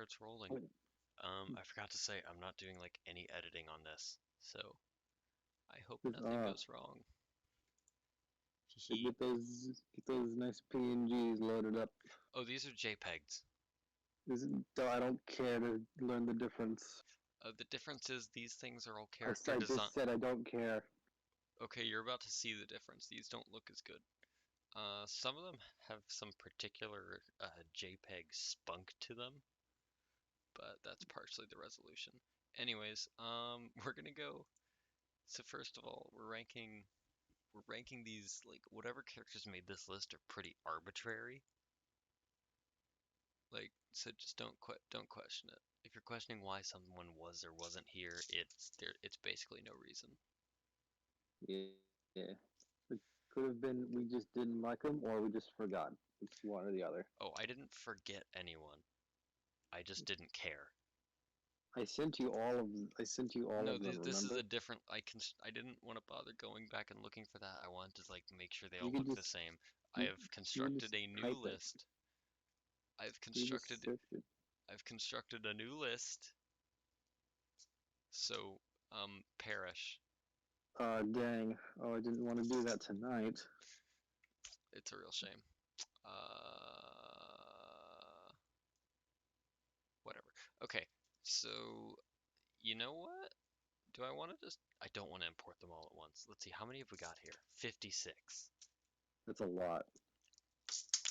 sure it's rolling. I forgot to say I'm not doing like any editing on this, so I hope nothing goes wrong. Get those nice PNGs loaded up. Oh, these are JPEGs. I don't care to learn the difference. The difference is these things are all I character design. just said I don't care. Okay, you're about to see the difference. These don't look as good. Some of them have some particular JPEG spunk to them, but that's partially the resolution. Anyways, we're gonna go. So first of all, we're ranking these, like, whatever characters made this list are pretty arbitrary. Like, so just don't question it. If you're questioning why someone was or wasn't here, it's basically no reason. Yeah. It could have been we just didn't like them or we just forgot. It's one or the other. Oh, I didn't forget anyone. I just didn't care. I sent you all of No, them, this is remember? a different. I didn't want to bother going back and looking for that. I wanted to like make sure they You all could look the just same. I you, have you can constructed just a new type it. list. I've You just constructed search it. I've constructed a new list. So, perish. Dang. Oh, I didn't want to do that tonight. It's a real shame. Uh, Whatever. Okay, so you know what? Do I want to just? I don't want to import them all at once. Let's see, how many have we got here? 56. That's a lot.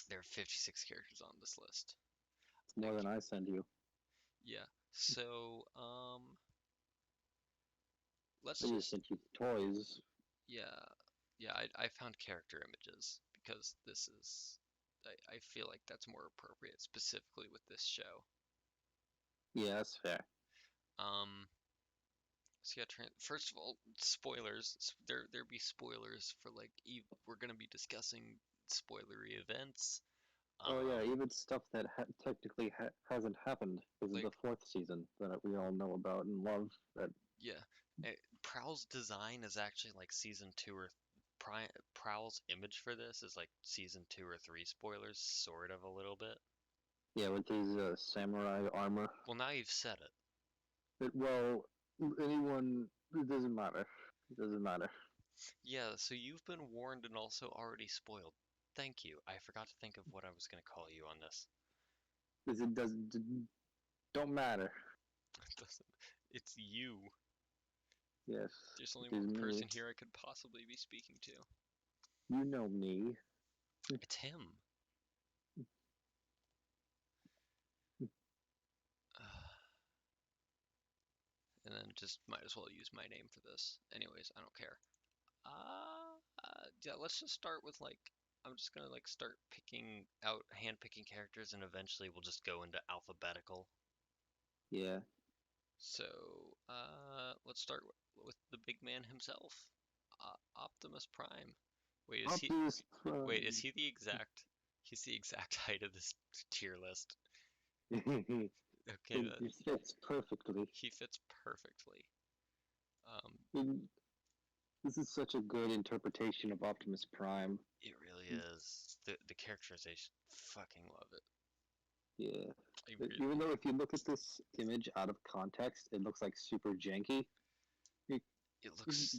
There are 56 characters on this list. It's more than I send you. Yeah. So, let's I just just, sent you toys. yeah, yeah. I found character images because this is. I feel like that's more appropriate, specifically with this show. Yeah, that's fair. Um, so yeah, first of all, spoilers. There be spoilers for like we're gonna be discussing spoilery events. Oh yeah, Um, even stuff that technically hasn't happened. This is the like, fourth season that we all know about and love. That yeah, Prowl's design is actually like season two or Prowl's image for this is like season 2 or 3 spoilers, sort of a little bit. yeah, with his samurai armor. Well, now you've said it. Well, anyone, it doesn't matter. It doesn't matter. Yeah, so you've been warned and also already spoiled. Thank you. I forgot to think of what I was gonna call you on this. It doesn't don't matter. It doesn't. It's you. Yes, There's only it is one me. person here I could possibly be speaking to. You know me. It's him. And then just might as well use my name for this. Anyways, I don't care. Yeah, let's just start with like, I'm just gonna like start picking out, hand picking characters, and eventually we'll just go into alphabetical. Yeah. So, let's start with the big man himself, Optimus Prime. Wait, is he? Optimus Wait, is Prime. he the exact? He's the exact height of this tier list. it, Okay, that it fits perfectly. he fits perfectly. Um, It, this is such a good interpretation of Optimus Prime. it really is. The characterization, fucking love it. Yeah. I Even though if you look at this image out of context, it looks like super janky. it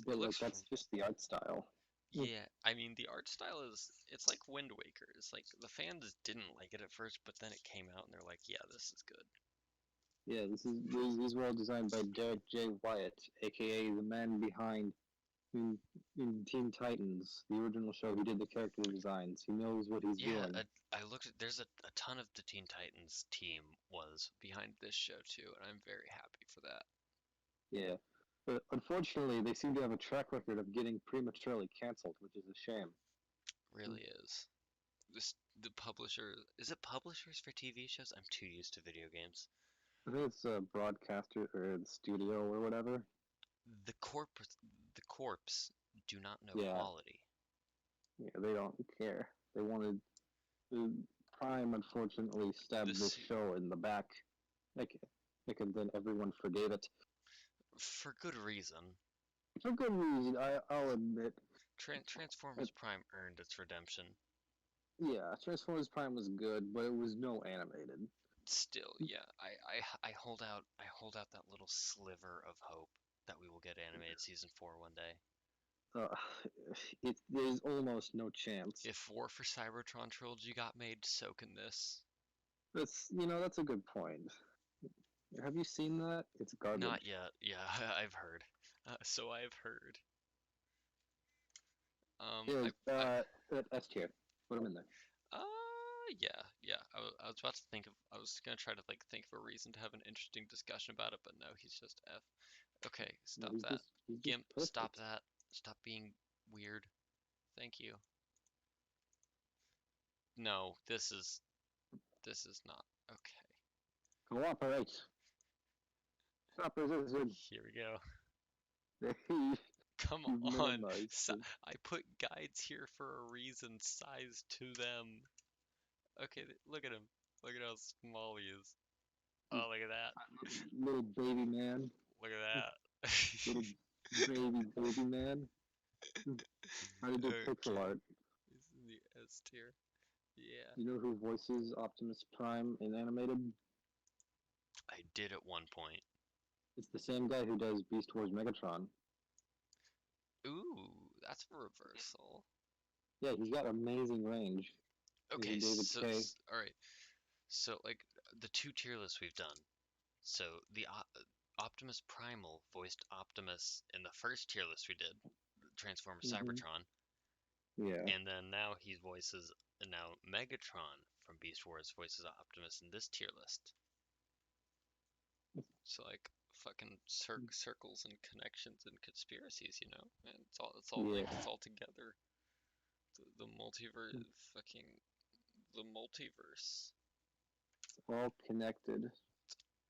But like looks that's just the art style. Yeah, I mean the art style it's like Wind Waker. It's like the fans didn't like it at first, but then it came out and they're like, yeah, this is good. Yeah, these were all designed by Derek J. Wyatt, aka the man behind in, in Teen Titans, the original show. He did the character designs. He knows what he's Yeah, doing. I looked at there's a ton of the Teen Titans team was behind this show too, and I'm very happy for that. Yeah. But unfortunately, they seem to have a track record of getting prematurely canceled, which is a shame. Really is. The publisher, is it publishers for TV shows? I'm too used to video games. I think it's a broadcaster or the studio or whatever. The corpse do not know Yeah, quality. yeah, they don't care. They wanted Prime, unfortunately, stabbed this This show in the back. Like, and then everyone forgave it. For good reason. For good reason, I'll admit. Transformers Prime earned its redemption. Yeah, Transformers Prime was good, but it was no animated. Still, yeah, I hold out that little sliver of hope that we will get animated season 4 one day. Uh, there's almost no chance. If War for Cybertron trilogy got made, so can this. That's a good point. Have you seen that? It's garbage. Not yet. Yeah, I've heard. So I've heard. Yeah, I S tier. Put him in there. yeah. I was about to think of. I was gonna try to like think of a reason to have an interesting discussion about it, but no, he's just F. Okay, No, stop that. he's just Gimp, perfect. stop that. Stop being weird. Thank you. No, this is not okay. Cooperate. Opposition. Here we go. You've Come on. minimized it. I put guides here for a reason. Size to them. Okay, look at him. Look at how small he is. Oh, look at that. Little baby man. Look at that. Little baby man. How to do pixel art. He's in the S tier. Yeah. You know who voices Optimus Prime in animated? I did at one point. It's the same guy who does Beast Wars Megatron. Ooh, that's a reversal. Yeah, he's got amazing range. Okay, David so, K. Alright. So, like, the 2 tier lists we've done. So, the Optimus Primal voiced Optimus in the first tier list we did, Transformers Cybertron. Yeah. And then now he voices, now Megatron from Beast Wars voices Optimus in this tier list. So, like, fucking circles and connections and conspiracies, you know? And it's all linked, it's all together. The multiverse, the multiverse. All connected.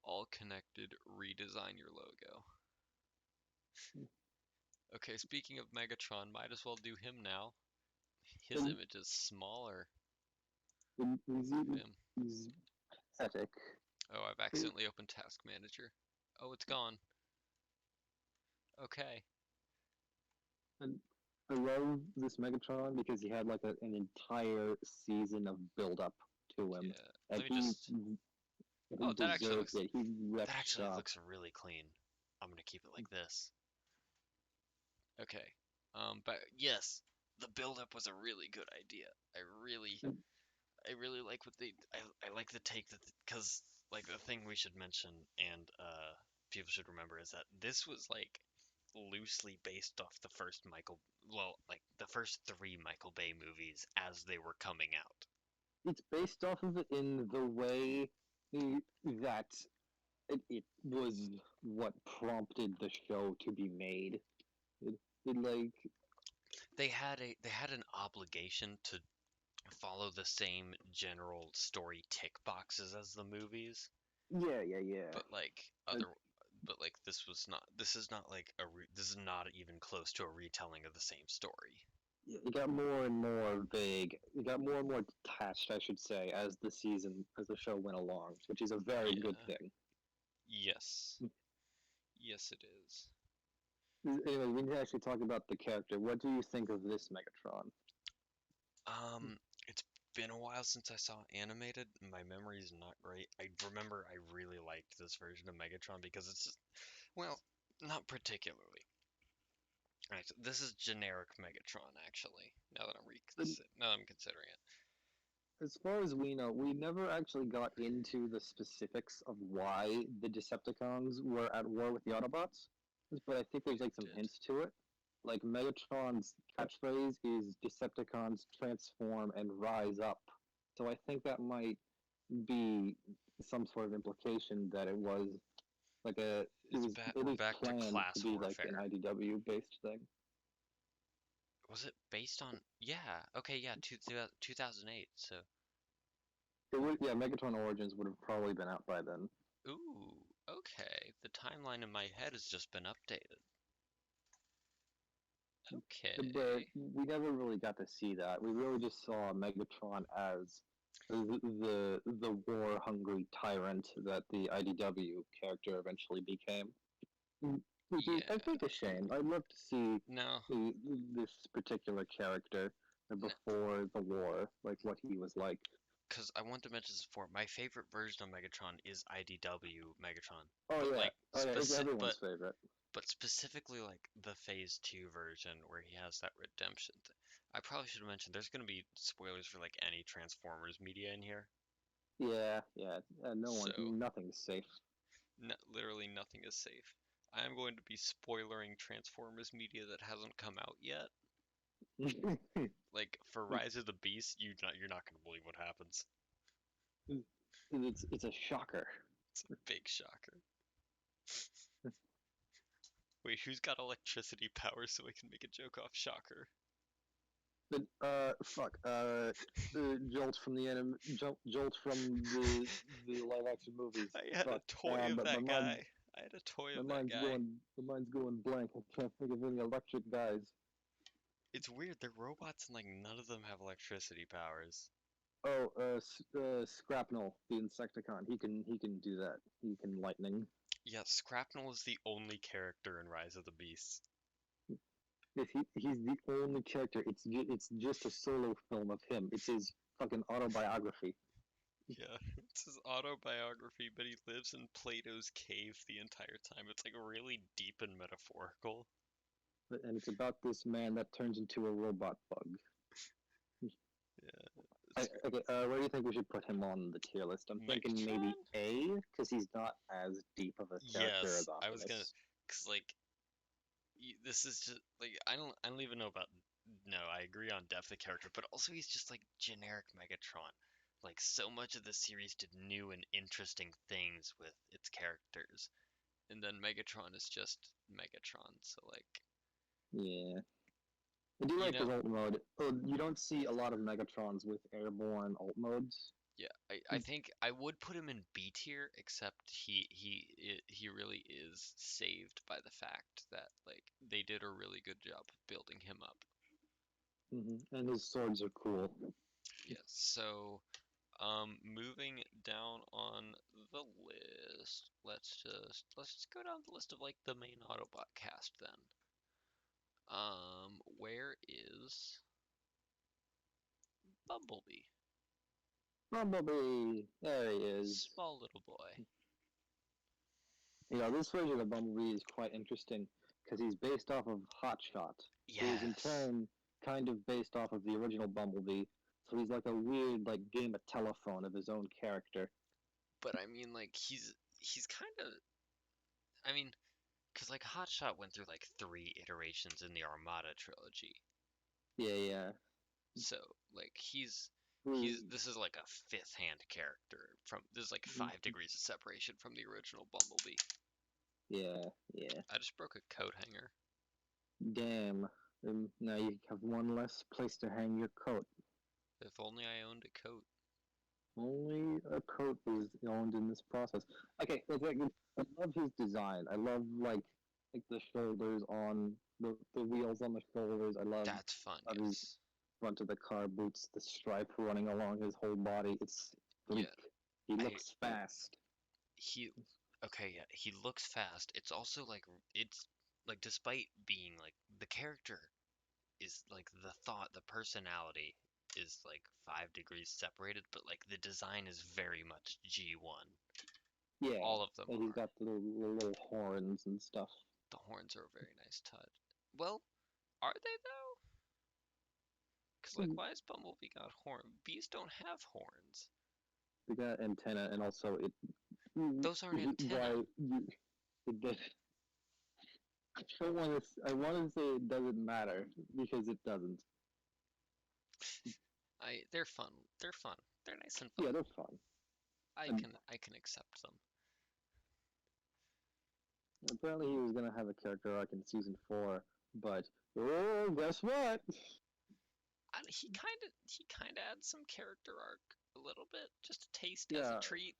All connected, redesign your logo. Okay, speaking of Megatron, might as well do him now. His image is smaller. He's pathetic. Oh, I've accidentally opened Task Manager. Oh, it's gone. Okay. And I love this Megatron because he had like an entire season of build-up to him. Yeah. And Let me just... Oh, that actually looks really clean. I'm gonna keep it like this. Okay. But yes, the build-up was a really good idea. I really like what they. I like the take that because like the thing we should mention and people should remember is that this was like loosely based off the first the first 3 Michael Bay movies as they were coming out. It's based off of it in the way that it was what prompted the show to be made. They had an obligation to follow the same general story tick boxes as the movies. Yeah. But this is not even close to a retelling of the same story. Yeah, it got more and more vague. It got more and more detached, I should say, as the show went along, which is a very good thing. Yes. Yes, it is. Anyway, we need to actually talk about the character. What do you think of this Megatron? It's been a while since I saw animated. My memory is not great. I remember I really liked this version of Megatron because it's just, well, not particularly. Right, so this is generic Megatron, actually. Now that I'm considering it. As far as we know, we never actually got into the specifics of why the Decepticons were at war with the Autobots, but I think there's like some hints to it. Like Megatron's catchphrase is Decepticons transform and rise up. So I think that might be some sort of implication that it was like we're back to class to be warfare. Like an IDW based thing. Was it based on? Yeah. Okay. Yeah. 2008. So. Megatron Origins would have probably been out by then. Ooh. Okay. The timeline in my head has just been updated. Okay. But we never really got to see that. We really just saw Megatron as the war-hungry tyrant that the IDW character eventually became. Which is, I think, a shame. I'd love to see this particular character before the war, like what he was like. because I want to mention this before. My favorite version of Megatron is IDW Megatron, Oh but yeah, like oh yeah, it's specific, everyone's favorite. but specifically like the Phase 2 version where he has that redemption thing. I probably should have mentioned there's gonna be spoilers for like any Transformers media in here, Yeah, yeah. so Nothing's safe. literally nothing is safe. I am going to be spoilering Transformers media that hasn't come out yet. Like for Rise of the Beast, you're not gonna believe what happens. it's a shocker. It's a big shocker. Wait, who's got electricity power so I can make a joke off Shocker? But fuck. Jolt from the Jolt from the live action movies. I had a Fuck. toy of But that guy. I had a toy of that guy. my mind's going blank. I can't think of any electric guys. It's weird, they're robots and like none of them have electricity powers. Oh, Scrapnel, the Insecticon. He can do that. He can lightning. Yeah, Scrapnel is the only character in Rise of the Beasts. If he's the only character, it's just a solo film of him. It's his fucking autobiography. Yeah, it's his autobiography, but he lives in Plato's cave the entire time. It's like really deep and metaphorical. And it's about this man that turns into a robot bug. Yeah. Okay, where do you think we should put him on the tier list? I'm thinking maybe Megatron? A, because he's not as deep of a character Yes, as I was gonna, Optimus. cause like this is just like I don't even know about. No, I agree on depth of character, but also he's just like generic Megatron. Like so much of the series did new and interesting things with its characters, and then Megatron is just Megatron. So like, Yeah. I do you like know, his alt mode. Oh, you don't see a lot of Megatrons with airborne alt modes. yeah, I think I would put him in B tier, except he really is saved by the fact that like they did a really good job of building him up. And his swords are cool. Yes, so moving down on the list, let's just go down the list of like the main Autobot cast then. Where is Bumblebee? Bumblebee! There he is. Small little boy. This version of Bumblebee is quite interesting because he's based off of Hotshot, who is in Yes, turn kind of based off of the original Bumblebee. So he's like a weird like game of telephone of his own character. but I mean like he's kind of I mean, cause like Hotshot went through like three iterations in the Armada trilogy, Yeah, yeah. so like Who, this is like a fifth hand character from this is like 5 degrees of separation from the original Bumblebee. yeah, yeah. I just broke a coat hanger. Damn. Now you have one less place to hang your coat. If only I owned a coat. Only a coat is owned in this process. Okay, I love his design. I love like the shoulders on the wheels on the shoulders. I love That's fun, his yes. front of the car boots, the stripe running along his whole body. It's Yeah, sleek. He I looks fast. he okay, yeah, he looks fast. It's also like it's like despite being like the character is like the thought, the personality is like 5 degrees separated, but like the design is very much G1. Yeah, All of them and he's are. got the little horns and stuff. The horns are a very nice touch. Well, are they though? Because like, why has Bumblebee got horn? Bees don't have horns. They got antenna, and also Those aren't why antenna. it does. I don't want to. I want to say it doesn't matter because it doesn't. They're fun. They're fun. They're nice and fun. Yeah, they're fun. I And can I can accept them. apparently, he was gonna have a character arc in season 4, but oh, guess what? And he kind of adds some character arc a little bit, just a taste as a Yeah, treat.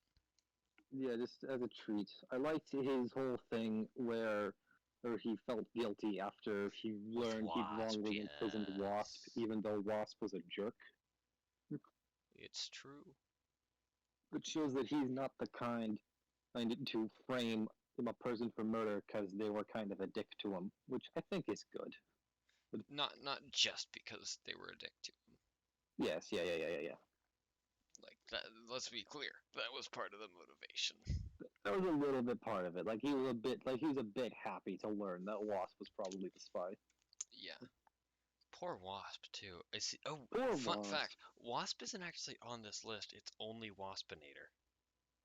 yeah, just as a treat. I liked his whole thing where he felt guilty after he With learned he'd Wasp, wrongly imprisoned Wasp, yes, even though Wasp was a jerk. it's true. Which shows that he's not the kind to frame a person for murder because they were kind of a dick to him, which I think is good. But Not just because they were a dick to him. yes, yeah. Like let's be clear. That was part of the motivation. That was a little bit part of it. Like he was a bit happy to learn that Wasp was probably the spy. Yeah. Poor Wasp too. I see. Oh, Poor fun Wasp. fact: Wasp isn't actually on this list. It's only Waspinator.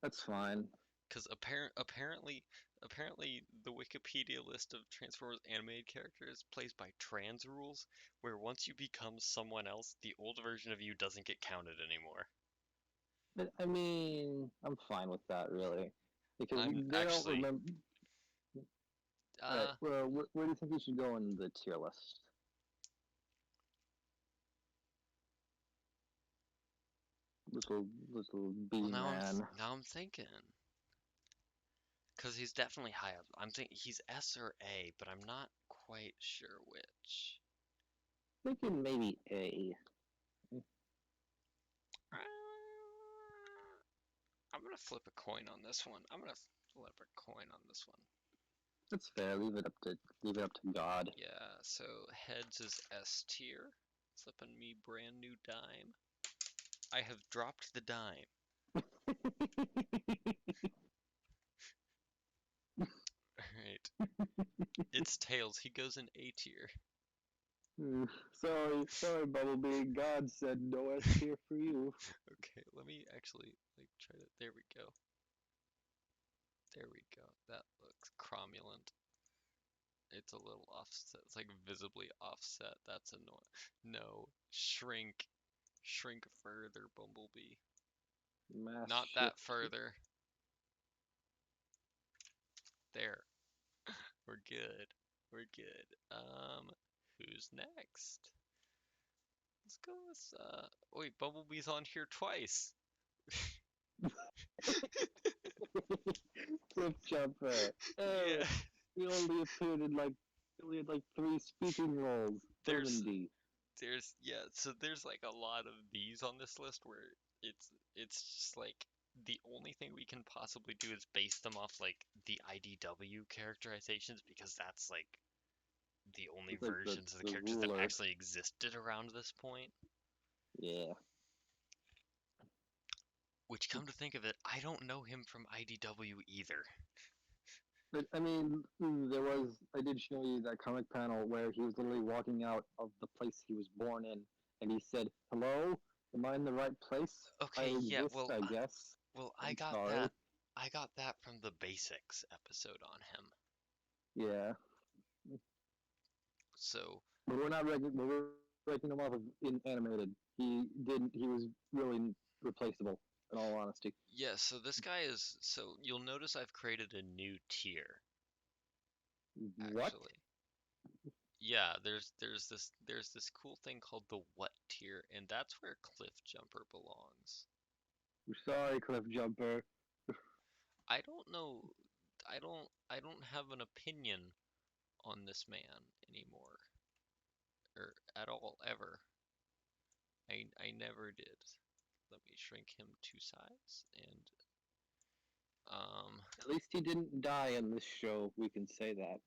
That's fine. Because apparently, the Wikipedia list of Transformers animated characters plays by trans rules, where once you become someone else, the old version of you doesn't get counted anymore. But I mean, I'm fine with that really, because I'm they don't actually, remember. All right, uh, well, where do you think you should go in the tier list? Little B well man. now I'm thinking, because he's definitely high up. I'm thinking he's S or A, but I'm not quite sure which. Thinking maybe A. Uh, I'm gonna flip a coin on this one. I'm gonna flip a coin on this one. That's fair. Leave it up to God. Yeah, so heads is S tier. Flipping me brand new dime. I have dropped the dime. Alright. It's tails. He goes in A tier. Sorry, Bumblebee. God said no S tier for you. Okay, let me actually like try to. There we go. There we go. That looks cromulent. It's a little offset. It's like visibly offset. That's annoying. No, shrink. Shrink further, Bumblebee. Mass Not shift. that further. There. We're good. We're good. Who's next? Let's go with wait, Bumblebee's on here twice. Cliff jumper. Oh, Yeah. he only had like 3 speaking roles. There's 70. so there's like a lot of these on this list where it's just like the only thing we can possibly do is base them off like the IDW characterizations because that's like the only It's like versions of the the characters that ruler. actually existed around this point. Yeah. Which, come to think of it, I don't know him from IDW either. But I mean, I did show you that comic panel where he was literally walking out of the place he was born in, and he said, "Hello, am I in the right place? I Okay, yeah, exist, I guess. well, I'm sorry." I got that from the basics episode on him. Yeah, So, but we're breaking him off of in animated. He didn't. He was really replaceable, in all honesty. yeah, so this guy is, so you'll notice I've created a new tier, What? actually. Yeah, there's this cool thing called the what tier, and that's where Cliff Jumper belongs. Sorry, Cliff Jumper. I don't know, I don't have an opinion on this man anymore, or at all, ever. I never did. Let me shrink him to size, and At least he didn't die in this show. We can say that.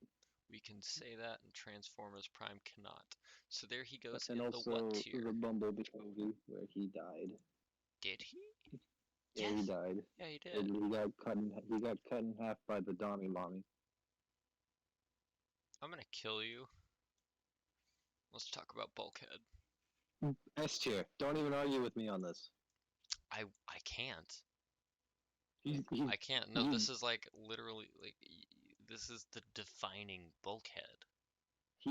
we can say that, and Transformers Prime cannot. So there he goes And in the what also tier. the Bumblebee movie where he died. Did he? Yeah, he Yes. died. Yeah, he did. And he got cut in half by the Donnie Mommy. I'm gonna kill you. Let's talk about Bulkhead. S tier. Don't even argue with me on this. I can't. He's I can't. No, he's this is like literally like this is the defining Bulkhead.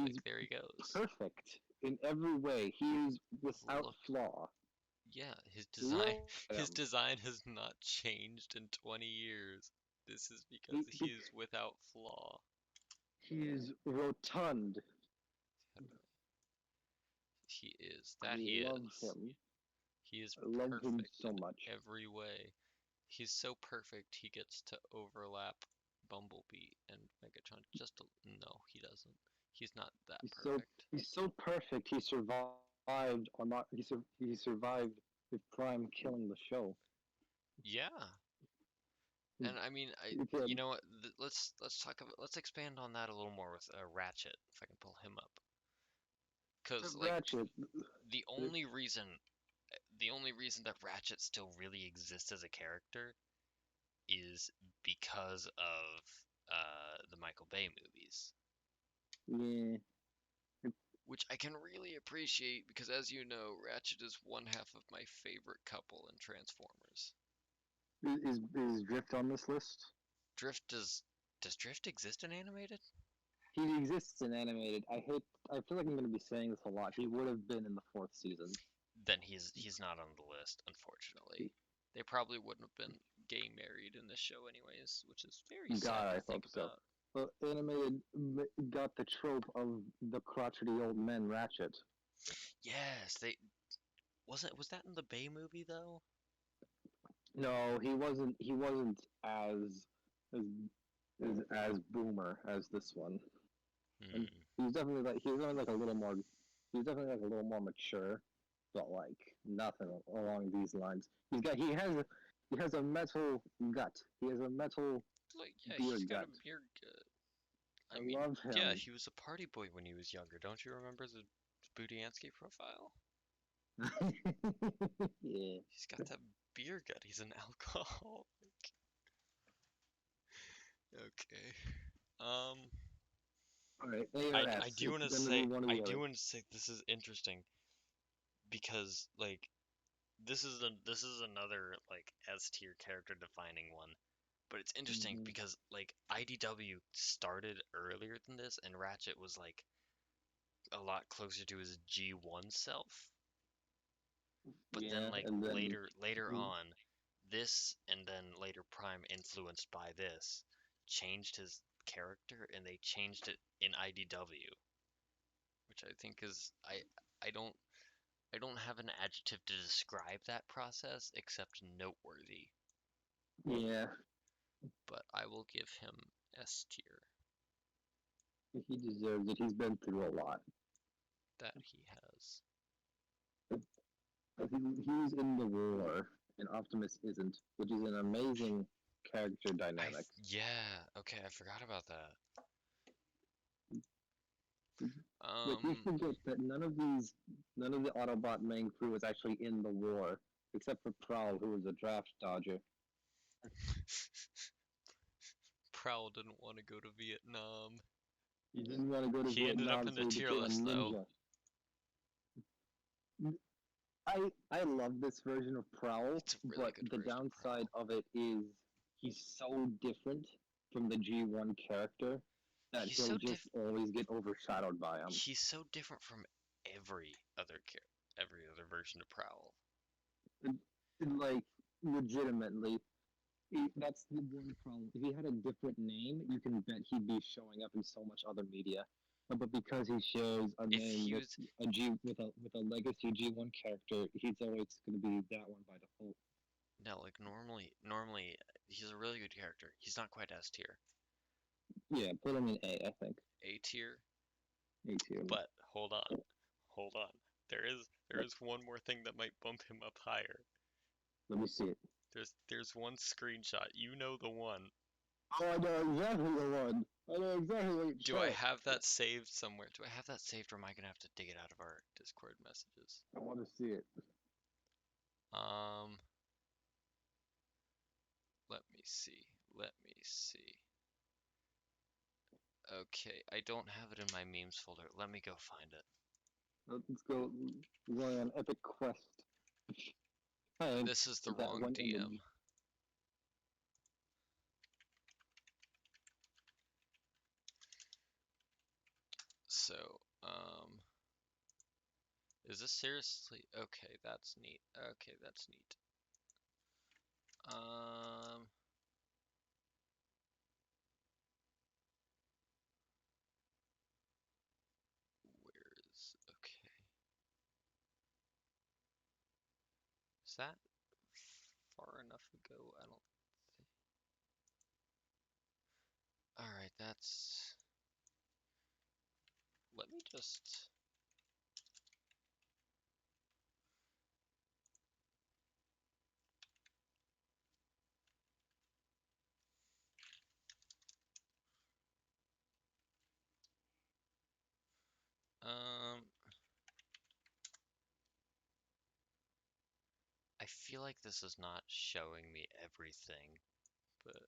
Like he's there he goes. perfect in every way. He is without Look, flaw. yeah, his design Look at his him. design has not changed in 20 years. This is because He, he he, is without flaw. he is rotund. He is. I That he love is. him. He is I love him perfect so in much. every way. He's so perfect he gets to overlap Bumblebee and Megatron. No, he doesn't. He's not that He's so perfect. he's so perfect. He survived on not he survived with Prime killing the show. Yeah. And I mean, You you can know what? Let's expand on that a little more with Ratchet, if I can pull him up. Cause like Ratchet. the only reason the only reason that Ratchet still really exists as a character is because of the Michael Bay movies, Yeah. which I can really appreciate because, as you know, Ratchet is one half of my favorite couple in Transformers. Is Drift on this list? Drift does Drift exist in animated? He exists in animated. I feel like I'm going to be saying this a lot. He would have been in the fourth season. Then he's not on the list, unfortunately. They probably wouldn't have been gay married in this show anyways, which is very sad God, to I think hope so. about. But animated got the trope of the crotchety old men Ratchet. Yes, they was that in the Bay movie though? No, he wasn't. He wasn't as as boomer as this one. And Hmm. he was definitely like a little more. He was definitely like a little more mature, but like nothing along these lines. He has a metal gut. He has a metal Like, yeah, beer he's got a gut. beard gut. I I mean, love yeah, him. he was a party boy when he was younger. Don't you remember the Budiansky profile? Yeah. He's got that beer gut. He's an alcoholic. Okay. Um, All right. I ARS. do It's want to gonna be say one or I the do other. want to say this is interesting because like this is another like S tier character defining one. But it's interesting Mm-hmm. because like IDW started earlier than this and Ratchet was like a lot closer to his G1 self. But then Yeah, like and then later on, this and then later Prime influenced by this changed his character and they changed it in IDW, which I think is I don't have an adjective to describe that process except noteworthy, yeah, but I will give him S tier he deserves it. He's been through a lot. that he has. He's in the war, and Optimus isn't, which is an amazing character I dynamic. yeah, okay, I forgot about that. Like we Um forget that none of the Autobot main crew was actually in the war, except for Prowl, who was a draft dodger. Prowl didn't want to go to Vietnam. He didn't want to go to He ended up Vietnam, in so the he tier became a list though. ninja. I love this version of Prowl, It's a really but good the version of downside Prowl. of it is he's so different from the G1 character that He's he'll so just always get overshadowed by him. he's so different from every other version of Prowl. Like, legitimately, that's the one problem. If he had a different name, you can bet he'd be showing up in so much other media. But because he shares a If name he with was a G with a legacy G1 character, he's always going to be that one by default. no, like normally he's a really good character. He's not quite S tier. Yeah, put him in A, I think. A tier. A tier. But hold on. Hold on. There is one more thing that might bump him up higher. Let me see it. There's one screenshot. You know the one. Oh, I know exactly the one. I know exactly what. Do Show I it. have that saved somewhere? Do I have that saved or am I gonna have to dig it out of our Discord messages? I want to see it. Um, let me see. Let me see. Okay, I don't have it in my memes folder. Let me go find it. Let's go. We're going on epic quest. Find This is the that wrong one DM. image. So, is this seriously? Okay, that's neat. Okay, that's neat. Um, where is? Okay, is that far enough ago? I don't think. All right, that's. Let me just. Um, feel like this is not showing me everything, but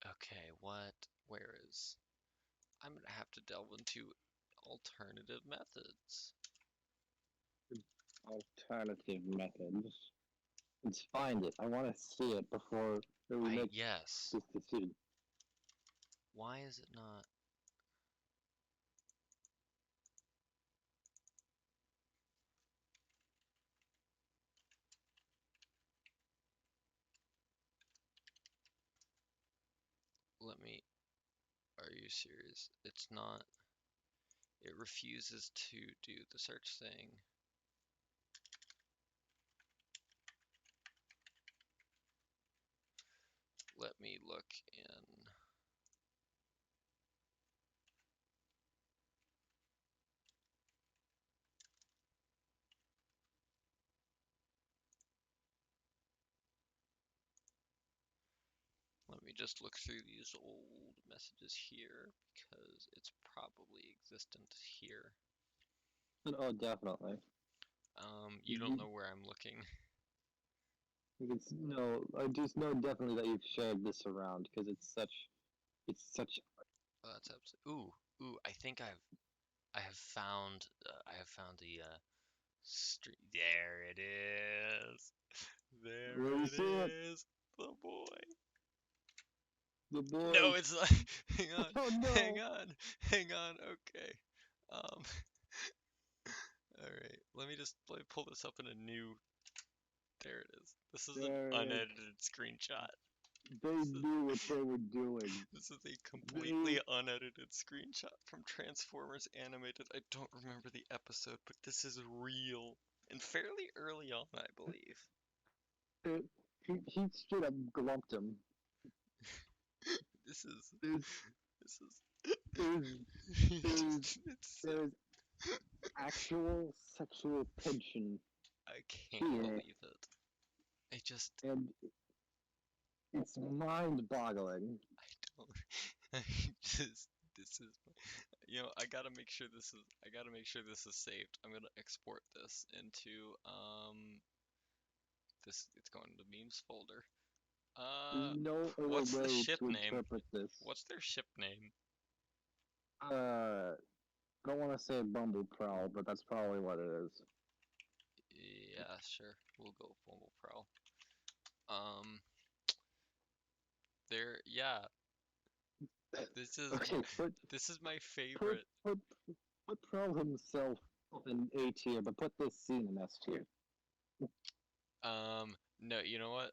okay, where is, I'm gonna have to delve into alternative methods. Alternative methods. Let's find it. I want to see it before we make Yes. this decision. Why is it not? Let me, are you serious? It's not, it refuses to do the search thing. Let me look in. Let me just look through these old messages here because it's probably existent here. Oh, definitely. You don't know where I'm looking. I just know definitely that you've shared this around because it's such. Oh, that's absolutely. Ooh! I have found the street. There it is. There Where it is it? is. The boy. The boy. No, it's not. Hang on. Oh Hang no! on. Hang on. Okay. Um. All right. Let me pull this up in a new. There it is. This is an There it is. unedited screenshot. They knew what they were doing. This is a They completely unedited screenshot from Transformers Animated. I don't remember the episode, but this is real and fairly early on, I believe. he straight up glumped him. This is There's this there's there's is it's so, there's actual sexual tension I can't here, believe it. I just and it's mind-boggling. I don't I just this is I gotta make sure this is saved. I'm gonna export this into this it's going to the memes folder. There's no other What's the way ship to name? interpret this. What's their ship name? I don't want to say Bumble Prowl, but that's probably what it is. Yeah, sure. We'll go Bumble Prowl. Um, yeah. This is Okay, this is my put favorite. put put Prowl himself in A tier, but put this scene in S tier. No, you know what?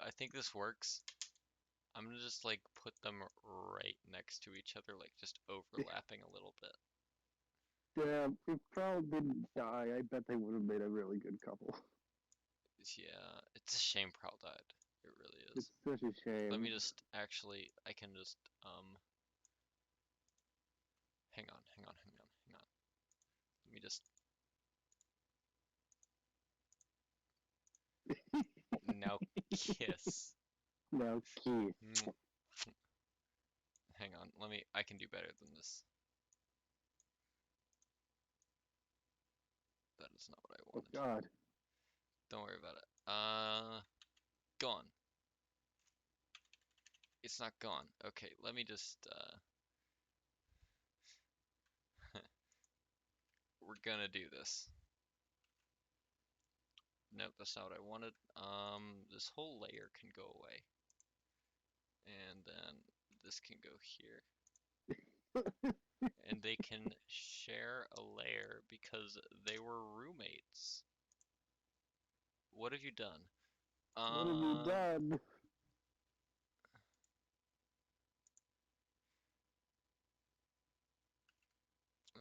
I think this works. I'm gonna just like put them right next to each other, like just overlapping a little bit. Yeah, if Prowl didn't die, I bet they would have made a really good couple. Yeah, it's a shame Prowl died. It really It's is. such a Let shame. me just actually, I can just hang on. Let me just now kiss. No, Keith. Mm, hang on, I can do better than this. That is not what I Oh wanted. God. Don't worry about it. Gone. It's not gone. Okay, let me just, we're gonna do this. Nope, that's not what I wanted. This whole layer can go away. And then this can go here. And they can share a layer because they were roommates. What have you done? What have you done?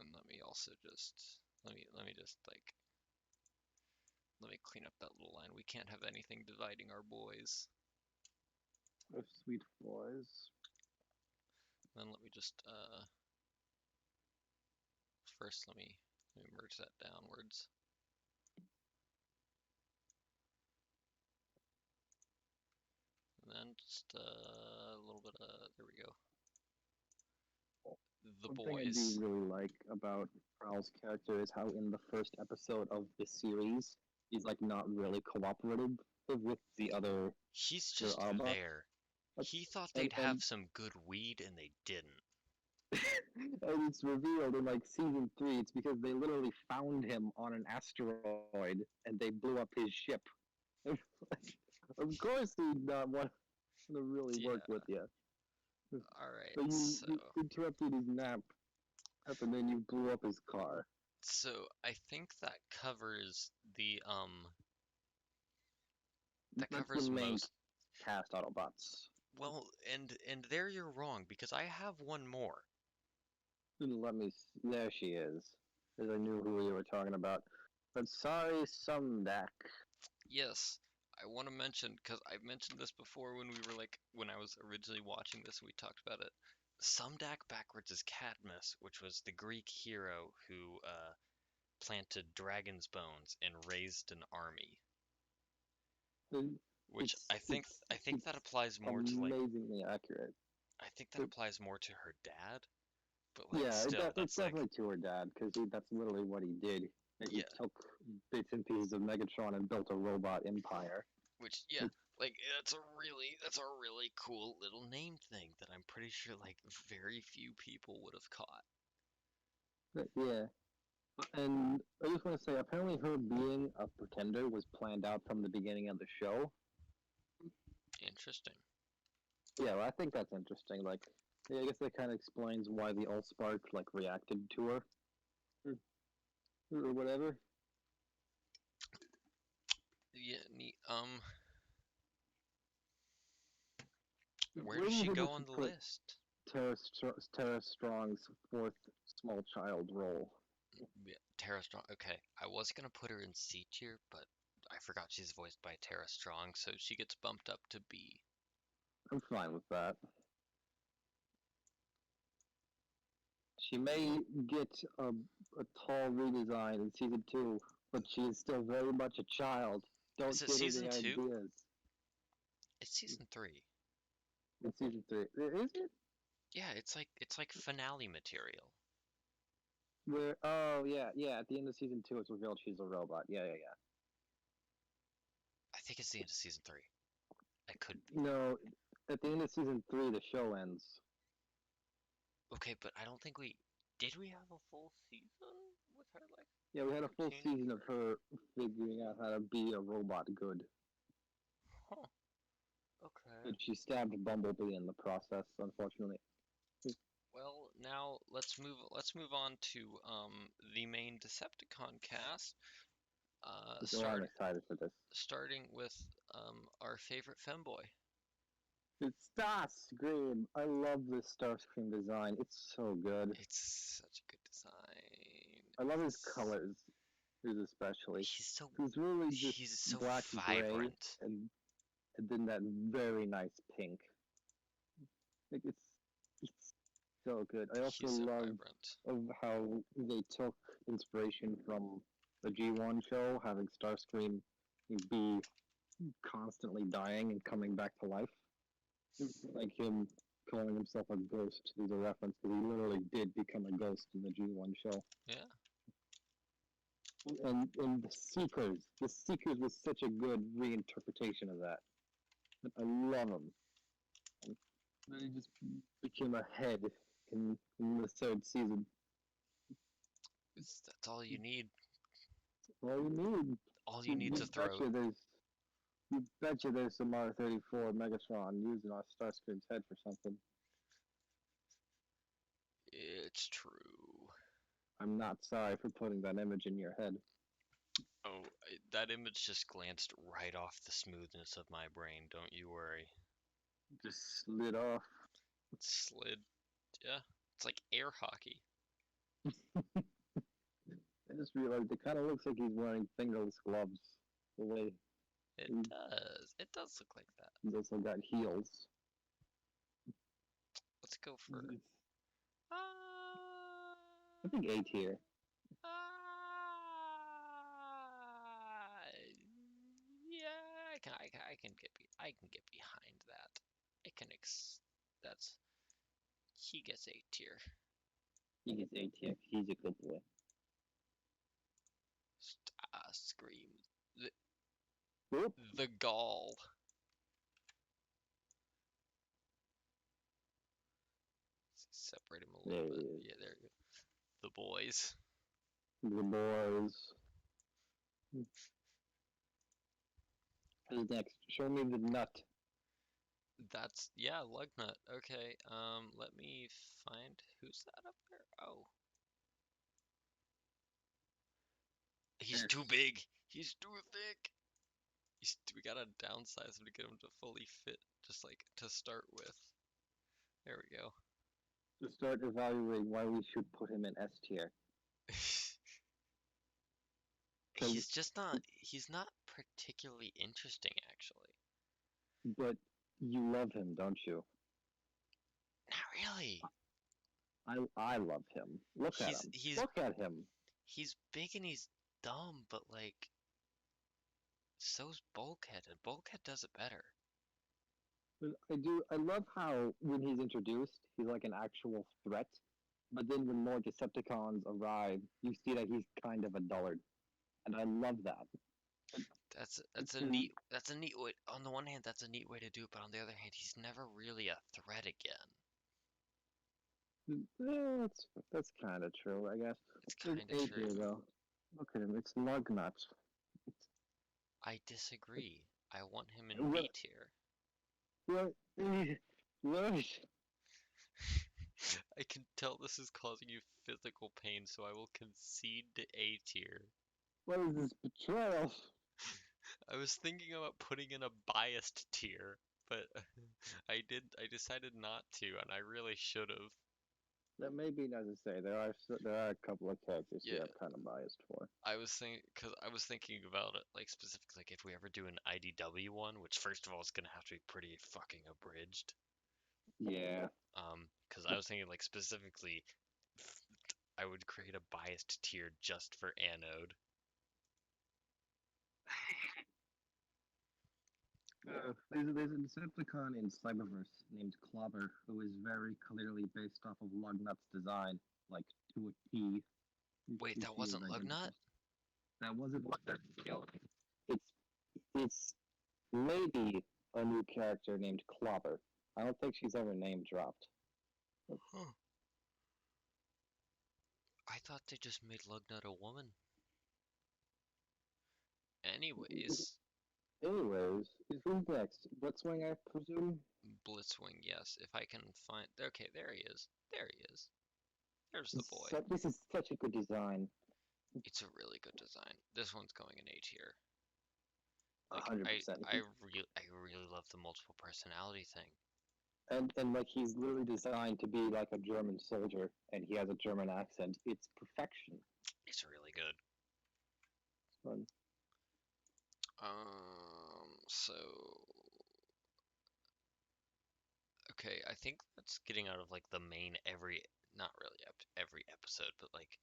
And let me also just let me just like let me clean up that little line. We can't have anything dividing our boys. Oh, sweet boys. Then let me just first let me merge that downwards. And then just a little bit of there we go. the One thing I do boys. really like about Prowl's character is how in the first episode of the series, he's like not really cooperative with He's the just Autobots. there. Like, He thought and they'd have and some good weed and they didn't. and it's revealed in like season 3, it's because they literally found him on an asteroid and they blew up his ship. Of course he'd not want to really work Yeah. with you. Alright, So so you interrupted his nap, and then you blew up his car. so I think that That's the covers main most. cast Autobots. Well, and there you're wrong because I have one more. Let me. There she is. Because I knew who you were talking about. But sorry, Sumdak. Yes, I want to mention because I mentioned this before when I was originally watching this and we talked about it. Sumdak backwards is Cadmus, which was the Greek hero who planted dragon's bones and raised an army. Which It's I think that applies more to like amazingly accurate. I think that applies more to her dad, but like Yeah, still it's that's like definitely to her dad because that's literally what he did. And he yeah, took bits and pieces of Megatron and built a robot empire. which yeah, like that's a really cool little name thing that I'm pretty sure like very few people would have caught. Yeah, and I just want to say, apparently, her being a pretender was planned out from the beginning of the show. Interesting. Yeah, well, I think that's interesting. Like, yeah, I guess that kind of explains why the Allspark like reacted to her or, or whatever. Yeah, neat. Where Where does do you she think we go on should the put list? Tara Strong's fourth small child role? Yeah, Tara Strong. Okay, I was gonna put her in C tier, but I forgot she's voiced by Tara Strong, so she gets bumped up to B. I'm fine with that. She may get a tall redesign in season 2, but she is still very much a child. Is Don't it give her season the two? ideas. It's season three. In season 3, is it? Yeah, it's like finale material. Where? Oh yeah. At the end of season 2, it's revealed she's a robot. Yeah. I think it's the end of season three. I could be. No, at the end of season 3, the show ends. Okay, but I don't think we did. We have a full season with her like Yeah, we had a full routine. season of her figuring out how to be a robot good. Huh. Okay. But she stabbed Bumblebee in the process, unfortunately. Well, now let's move on to the main Decepticon cast. So I'm excited for this. Starting with our favorite femboy. It's Starscream! I love this Starscream design. It's so good. It's such a good design. I love his colors, especially. He's so He's really just he's so black, gray, vibrant. and then that very nice pink. Like it's so good. I also He's so love vibrant. of how they took inspiration from the G1 show, having Starscream be constantly dying and coming back to life. Like him calling himself a ghost is a reference because he literally did become a ghost in the G1 show. Yeah. And the Seekers was such a good reinterpretation of that. I love him. And then he just became a head in the third season. That's all you need. All you need. All you need's a throat. You betcha there's some R34 Megatron using our Starscream's head for something. It's true. I'm not sorry for putting that image in your head. Oh, that image just glanced right off the smoothness of my brain. Don't you worry. Just slid off. It slid. Yeah. It's like air hockey. I just realized it kind of looks like he's wearing fingerless gloves. The way It does. It does look like that. he's also got heels. Let's go for. I think A tier. Uh, yeah, I can get behind that. I can that's he gets A tier. He's ATX. He's a good boy. Scream. Whoop. The gall. Separate him a little bit. Yeah, there you go. The boys. The boys. Who's next? Show me the nut. That's, yeah, Lugnut. Okay, let me find, who's that up there? Oh. He's too big. He's too thick. We gotta downsize him to get him to fully fit, just like to start with. There we go. To start evaluating why we should put him in S tier. He's not particularly interesting, actually. But you love him, don't you? Not really. I love him. Look at him. Look at him. He's big and he's dumb, but like, so's Bulkhead, and Bulkhead does it better. I love how when he's introduced, he's like an actual threat. But then when more Decepticons arrive, you see that he's kind of a dullard. And I love that. That's a neat way. On the one hand, that's a neat way to do it, but on the other hand, he's never really a threat again. Yeah, that's kind of true, I guess. It's kind of true. Though. Look at him, it's Lugnut. I disagree. I want him in B tier. What? What? I can tell this is causing you physical pain, so I will concede to A tier. What is this betrayal? I was thinking about putting in a biased tier, but I decided not to, and I really should have. That may be necessary. There are a couple of characters here I'm kind of biased for. I was thinking about it, like specifically, like if we ever do an IDW one, which first of all is gonna have to be pretty fucking abridged. Yeah. Because I was thinking like specifically, I would create a biased tier just for Anode. There's a Decepticon in Cyberverse named Clobber who is very clearly based off of Lugnut's design, like to a T. Wait, that wasn't Lugnut? That wasn't Lugnut. It's maybe a new character named Clobber. I don't think she's ever name dropped. Huh. I thought they just made Lugnut a woman. Anyways, who's next? Blitzwing, I presume? Blitzwing, yes. If I can find... Okay, there he is. There he is. There's the boy. This is such a good design. It's a really good design. This one's going in A tier. 100%. I really love the multiple personality thing. And like he's literally designed to be like a German soldier, and he has a German accent. It's perfection. It's really good. It's fun. So okay, I think that's getting out of like the main not really every episode, but like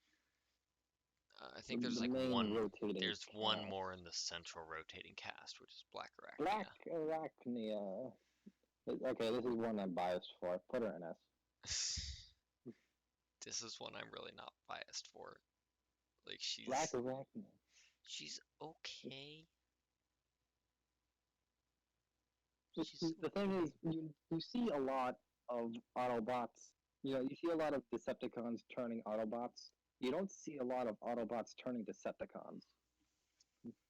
I think there's like one more in the central rotating cast, which is Black Arachnia. Black Arachnia. Okay, this is one I'm biased for. Put her in S. This is one I'm really not biased for. Like Black Arachnia. She's okay. The thing is, you see a lot of Autobots. You know, you see a lot of Decepticons turning Autobots. You don't see a lot of Autobots turning Decepticons.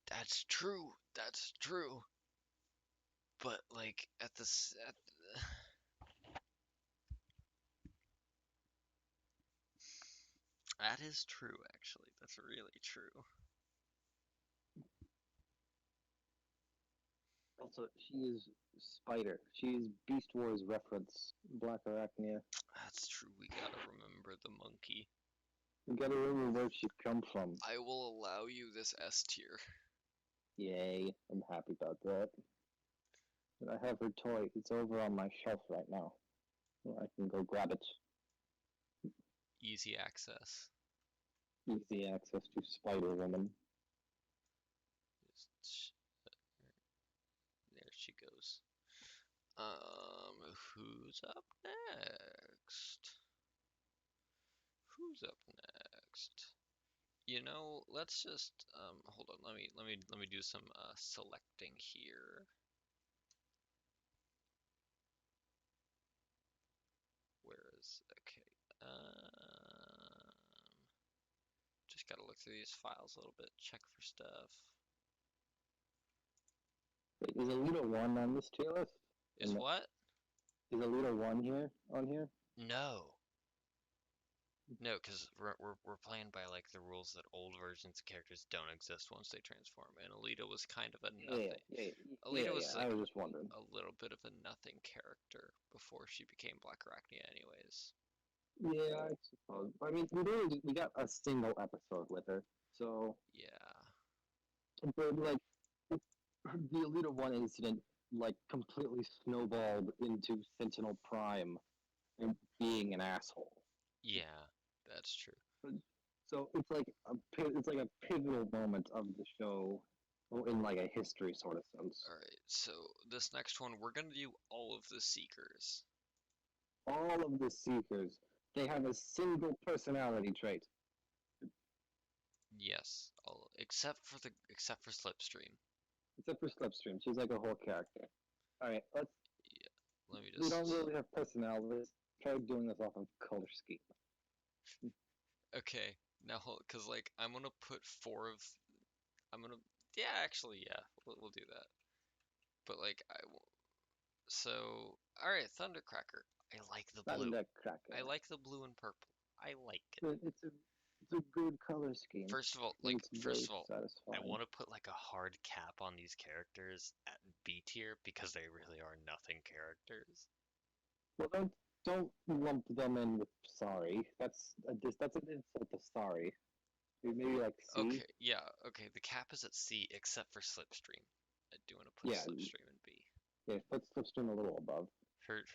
That's true. That's true. But like that is true, actually. That's really true. Also, she is Spider. She is Beast Wars reference. Black Arachnia. That's true. We gotta remember the monkey. We gotta remember where she come from. I will allow you this S tier. Yay. I'm happy about that. And I have her toy. It's over on my shelf right now. I can go grab it. Easy access. Easy access to Spider-Woman. There she goes. Who's up next? Who's up next? You know, let's just hold on. Let me do some selecting here. Where is okay? Just gotta look through these files a little bit, check for stuff. Wait, is Alita 1 on this tier list? Is what? Is Alita 1 here on here? No. No, because we're playing by like the rules that old versions of characters don't exist once they transform, and Alita was kind of a nothing. Alita was like I was just wondering. a little bit of a nothing character before she became Black Arachnia, anyways. Yeah, I suppose. I mean, we got a single episode with her, so Yeah. but like the Alita 1 incident like completely snowballed into Sentinel Prime and being an asshole. Yeah, that's true. So it's like a pivotal moment of the show, in like a history sort of sense. Alright, so this next one, we're gonna do all of the Seekers. All of the Seekers, they have a single personality trait. Yes, all except for Slipstream. Except for Slipstream, she's like a whole character. Alright, Yeah, let me we don't just. really have personalities. Try doing this off of color scheme. Okay, now, cause like I'm gonna put four of. I'm gonna. Yeah, actually, yeah, we'll do that. But like so, all right, Thundercracker. I like the blue. Thundercracker. I like the blue and purple. I like it. It's a good color scheme. First of all, I satisfying. want to put like a hard cap on these characters at B tier because they really are nothing characters. Well, don't lump them in with sorry. That's an insult to sorry. Maybe like C. Okay, yeah, okay. The cap is at C except for Slipstream. I do want to put Slipstream in B. Yeah, put Slipstream a little above. Her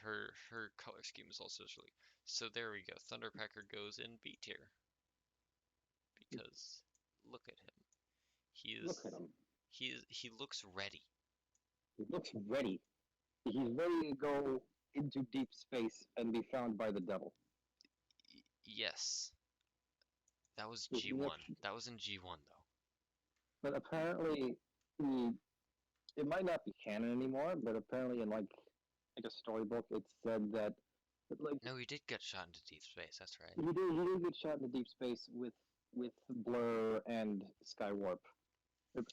color scheme is also just really. So there we go. Thundercracker goes in B tier because look at him. Look at him. He looks ready. He looks ready. He's ready to go into deep space and be found by the devil. Yes. That was G1. That was in G1 though. But apparently, it might not be canon anymore. But apparently, in like a storybook, it said that like no, he did get shot into deep space. That's right. He did get shot into deep space with Blur and Skywarp,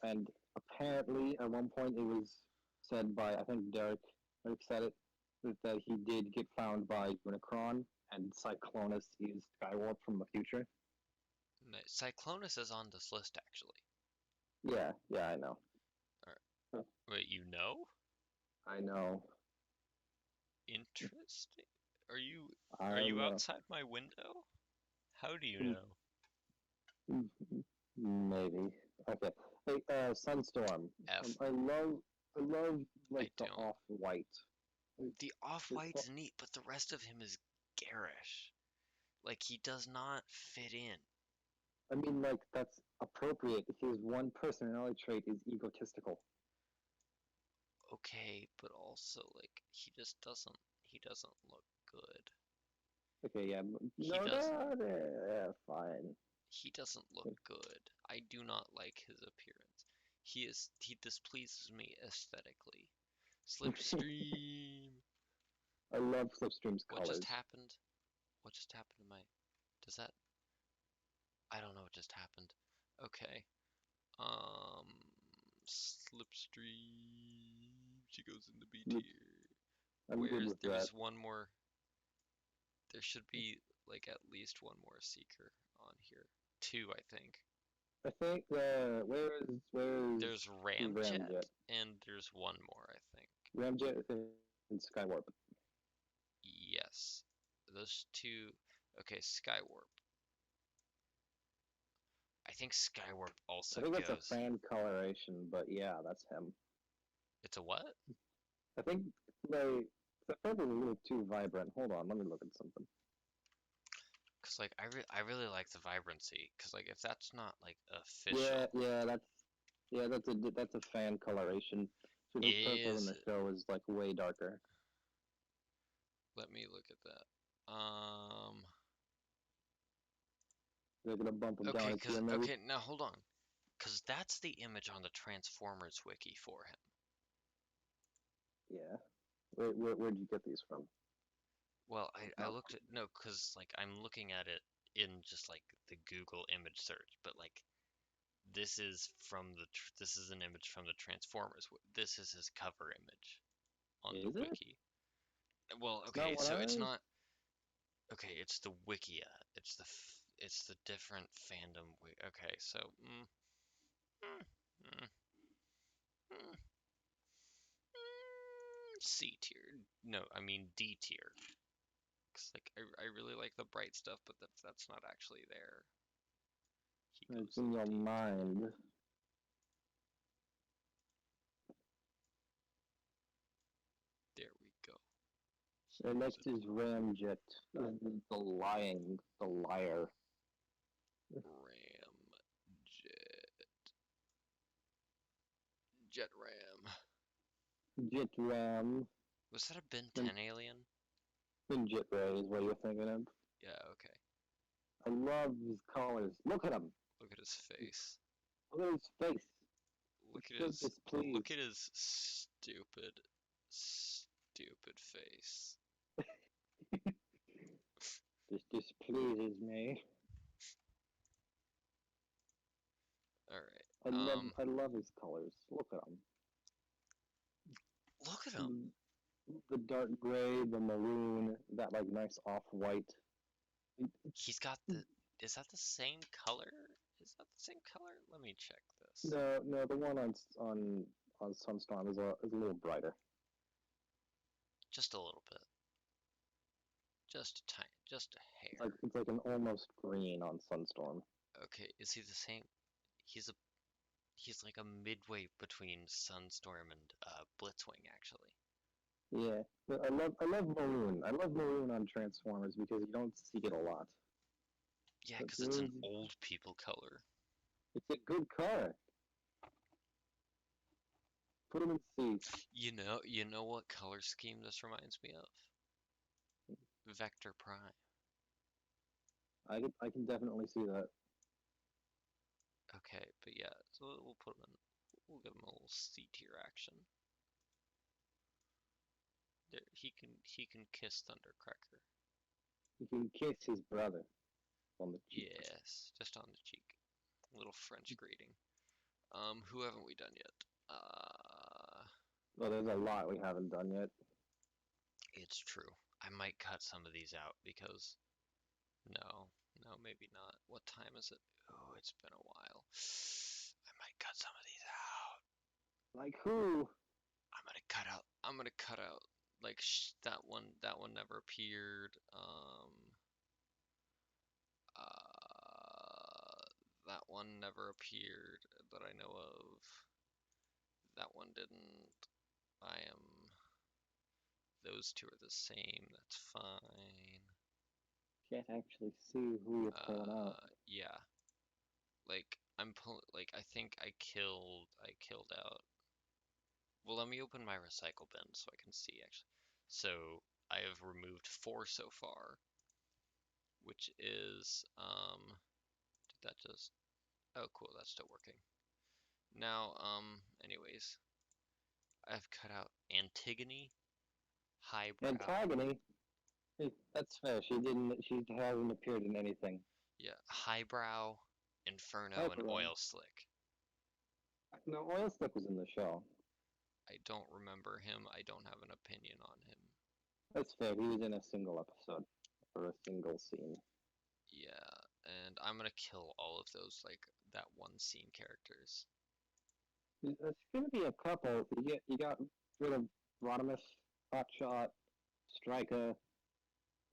and apparently at one point it was said by I think Derek said it that he did get found by Unicron and Cyclonus is Skywarp from the future. Cyclonus is on this list actually. Yeah, I know. Right. Wait, you know? I know. Interesting. Are you outside my window? How do you know? Maybe. Okay. Hey, Sunstorm. F. I love like the off-white. The off-white's neat, but the rest of him is garish. Like he does not fit in. I mean, like that's appropriate. His one personality trait is egotistical. Okay, but also like he doesn't look good. Okay, yeah. Fine. He doesn't look good. I do not like his appearance. He displeases me aesthetically. Slipstream. I love Slipstream's colors. What just happened? What just happened to my? Does that? I don't know what just happened. Okay. Slipstream. She goes in the B tier. There's one more. There should be like at least one more Seeker on here. Two, I think. I think where's there's Ramjet and there's one more, I think. Ramjet and Skywarp. Yes, those two. Okay, Skywarp. I think Skywarp also. I think it's a fan coloration, but yeah, that's him. It's a what? I think the purple is a little too vibrant. Hold on, let me look at something. Cause like I really like the vibrancy. Cause like if that's not like official. That's a fan coloration. So the purple in the show is like way darker. Let me look at that. They're gonna bump him down Okay, a tier, maybe. okay, now hold on. Cause that's the image on the Transformers wiki for him. Yeah. Where'd you get these from? Well, I No. looked at no, cause like I'm looking at it in just like the Google image search, but like this is this is an image from the Transformers. This is his cover image on the Is it? wiki. Well, It's okay, not what so it's I. not okay. It's the Wikia. It's the different fandom. Okay, so mm, mm, mm, C tier. No, I mean D tier. 'Cause like I really like the bright stuff, but that's not actually there. He It's goes in in your D tier. mind. There we go. He And goes next is Ramjet, the liar. in Ramjet. Jet Ram. Jet Ram. Was that a Ben And 10 alien? Jet Ray is what you're thinking of. Yeah, okay. I love his colors. Look at him. Look at his face. Look at his face. Look He's at so his displeased. stupid face. This displeases me. Alright. I love his colors. Look at him. Look at him. The dark gray, the maroon, that like nice off-white. He's got the is that the same color? Is that the same color? Let me check this. No, the one on Sunstorm is a little brighter. Just a little bit. Just a tiny, just a hair. It's like an almost green on Sunstorm. Okay, is he the same? He's like a midway between Sunstorm and Blitzwing, actually. Yeah, but I love maroon. I love maroon on Transformers because you don't see it a lot. Yeah, But because it's an old people color. it's a good color. Put them in C. You know what color scheme this reminds me of? Vector Prime. I can definitely see that. Okay, but yeah, so we'll put him in. We'll give him a little C tier action. There, he can kiss Thundercracker. You can kiss his brother on the cheek. Yes, just on the cheek. A little French greeting. Who haven't we done yet? Well, there's a lot we haven't done yet. It's true. I might cut some of these out because no, maybe not. What time is it? Oh, it's been a while. I might cut some of these out. Like who? I'm gonna cut out like that one. That one never appeared. That one never appeared that I know of. That one didn't. I am. Those two are the same. That's fine. Can't actually see who you're pulling out. Yeah. Like I'm pulling. Like I think I killed out. Well, let me open my recycle bin so I can see actually. So I have removed 4 so far, which is did that just? Oh, cool. That's still working. Now, anyways, I've cut out Antigone, Highbrow. Antagony. That's fair. She didn't. She hasn't appeared in anything. Yeah, Highbrow, Inferno, and Highbrow. Oil Slick. No, Oil Slick was in the show. I don't remember him. I don't have an opinion on him. That's fair. He was in a single episode or a single scene. Yeah, and I'm gonna kill all of those like that one scene characters. There's gonna be a couple. You got rid of Rodimus, Hotshot, Striker.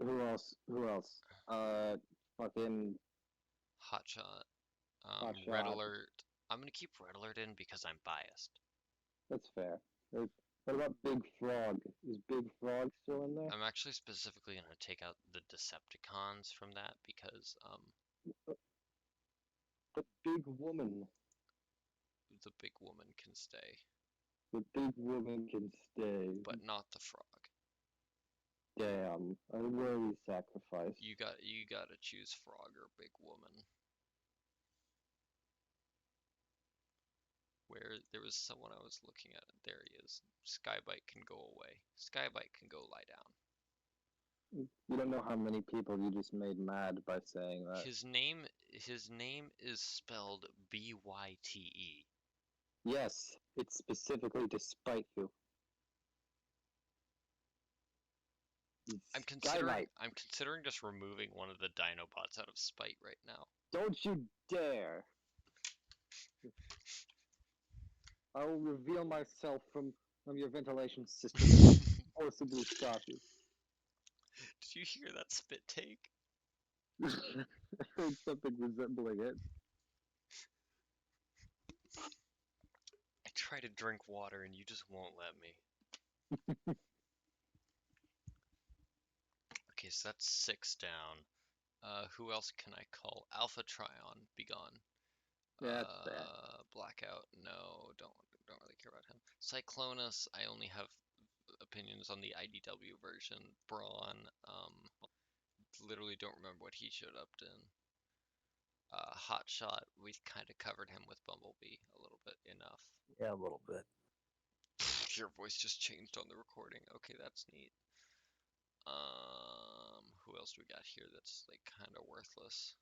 Who else? Who else? Fucking Hotshot, Hotshot. Red Alert. I'm gonna keep Red Alert in because I'm biased. That's fair. What about Big Frog? Is Big Frog still in there? I'm actually specifically gonna take out the Decepticons from that because The big woman. the big woman can stay, The big woman can stay. but not the frog. Damn, a worthy sacrifice. You gotta choose frog or big woman. there was someone I was looking at. There he is. Skybite can go away. Skybite can go lie down. You don't know how many people you just made mad by saying that. His name is spelled Byte. Yes, it's specifically to spite you. I'm Skybite, considering just removing one of the Dinobots out of spite right now. don't you dare! I will reveal myself from your ventilation system and forcibly stop you. Did you hear that spit take? I heard something resembling it. I try to drink water and you just won't let me. Okay, so that's 6 down. Who else can I call? Alpha Trion, be gone. Yeah, that's fair. Blackout, no, don't really care about him. Cyclonus, I only have opinions on the IDW version. Brawn, literally don't remember what he showed up in. Hotshot, we kind of covered him with Bumblebee a little bit enough. Yeah, a little bit. Your voice just changed on the recording. Okay, that's neat. Who else do we got here that's like kind of worthless?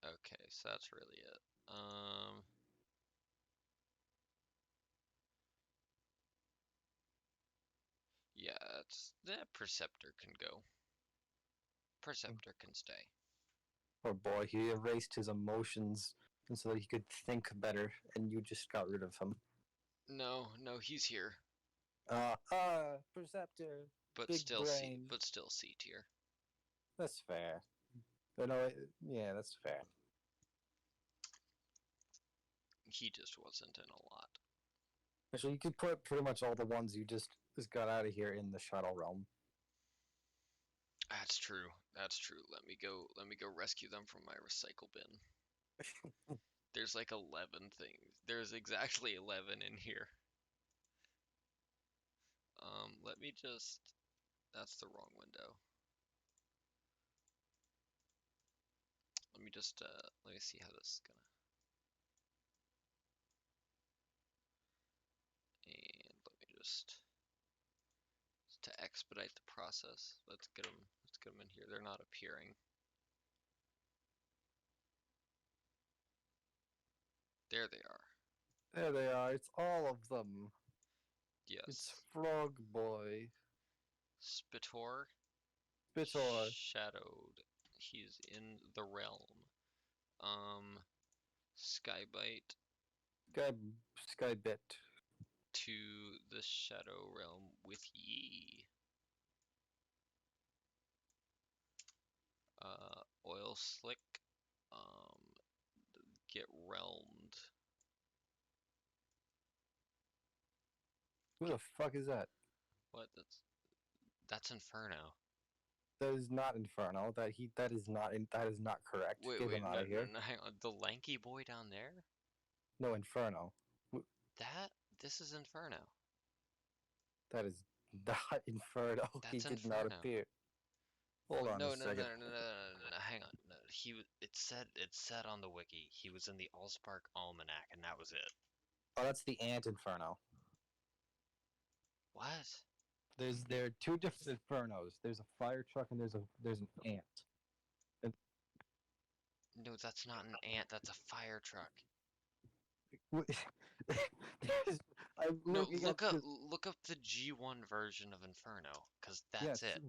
Okay, so that's really it. Yeah, that Perceptor can go. Perceptor can stay. Poor boy, he erased his emotions and so that he could think better, and you just got rid of him. No, he's here. Perceptor. But Big still brain. C tier. That's fair. But no, yeah, that's fair. He just wasn't in a lot. Actually, you could put pretty much all the ones you just got out of here in the shuttle realm. That's true. Let me go rescue them from my recycle bin. There's like 11 things. There's exactly 11 in here. Let me just... That's the wrong window. Let me just, let me see how this is gonna... And let me just... To expedite the process, let's get them in here. They're not appearing. There they are. There they are. It's all of them. Yes. It's Frog Boy. Spitor. Spitor. Shadowed. He's in the realm. Skybite. Skybit. To the Shadow Realm with ye. Oil Slick. Get realmed. Who the fuck is that? What? That's Inferno. That is not Inferno. That is not correct. Wait, Get him out of here. no, hang on. The lanky boy down there? No, Inferno. This is Inferno. That is not Inferno. That's He did Inferno. not appear. Hold on a second. No, hang on. No, it said on the wiki he was in the Allspark Almanac, and that was it. Oh, that's the Ant Inferno. What? There are two different Infernos. There's a fire truck and there's an ant. No, that's not an ant. That's a fire truck. Look up the G1 version of Inferno, because that's it.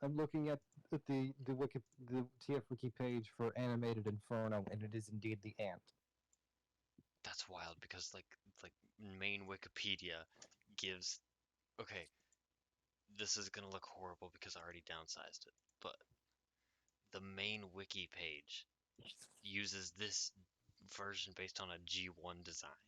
I'm looking at the TF wiki page for animated Inferno, and it is indeed the ant. That's wild because like main Wikipedia gives. Okay, this is gonna look horrible because I already downsized it, but the main wiki page uses this version based on a G1 design.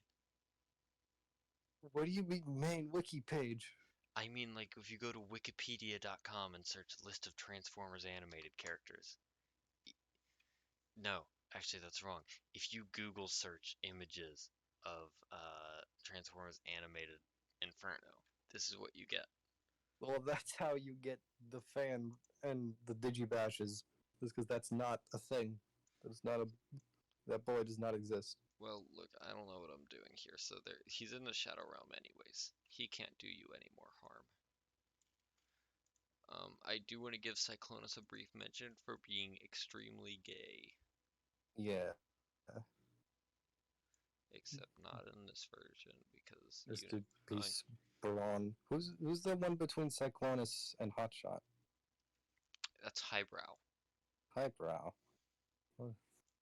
What do you mean main wiki page? I mean, like, if you go to wikipedia.com and search list of Transformers animated characters. No, actually, that's wrong. If you Google search images of Transformers animated Inferno, this is what you get. Well, that's how you get the fan and the digibashes, is because that's not a thing. That's not a... That boy does not exist. Well, look, I don't know what I'm doing here. So he's in the Shadow Realm anyways. He can't do you any more harm. I do want to give Cyclonus a brief mention for being extremely gay, Yeah. except not in this version because Rest you in peace, Brawn. Who's the one between Cyclonus and Hotshot? that's highbrow. Highbrow.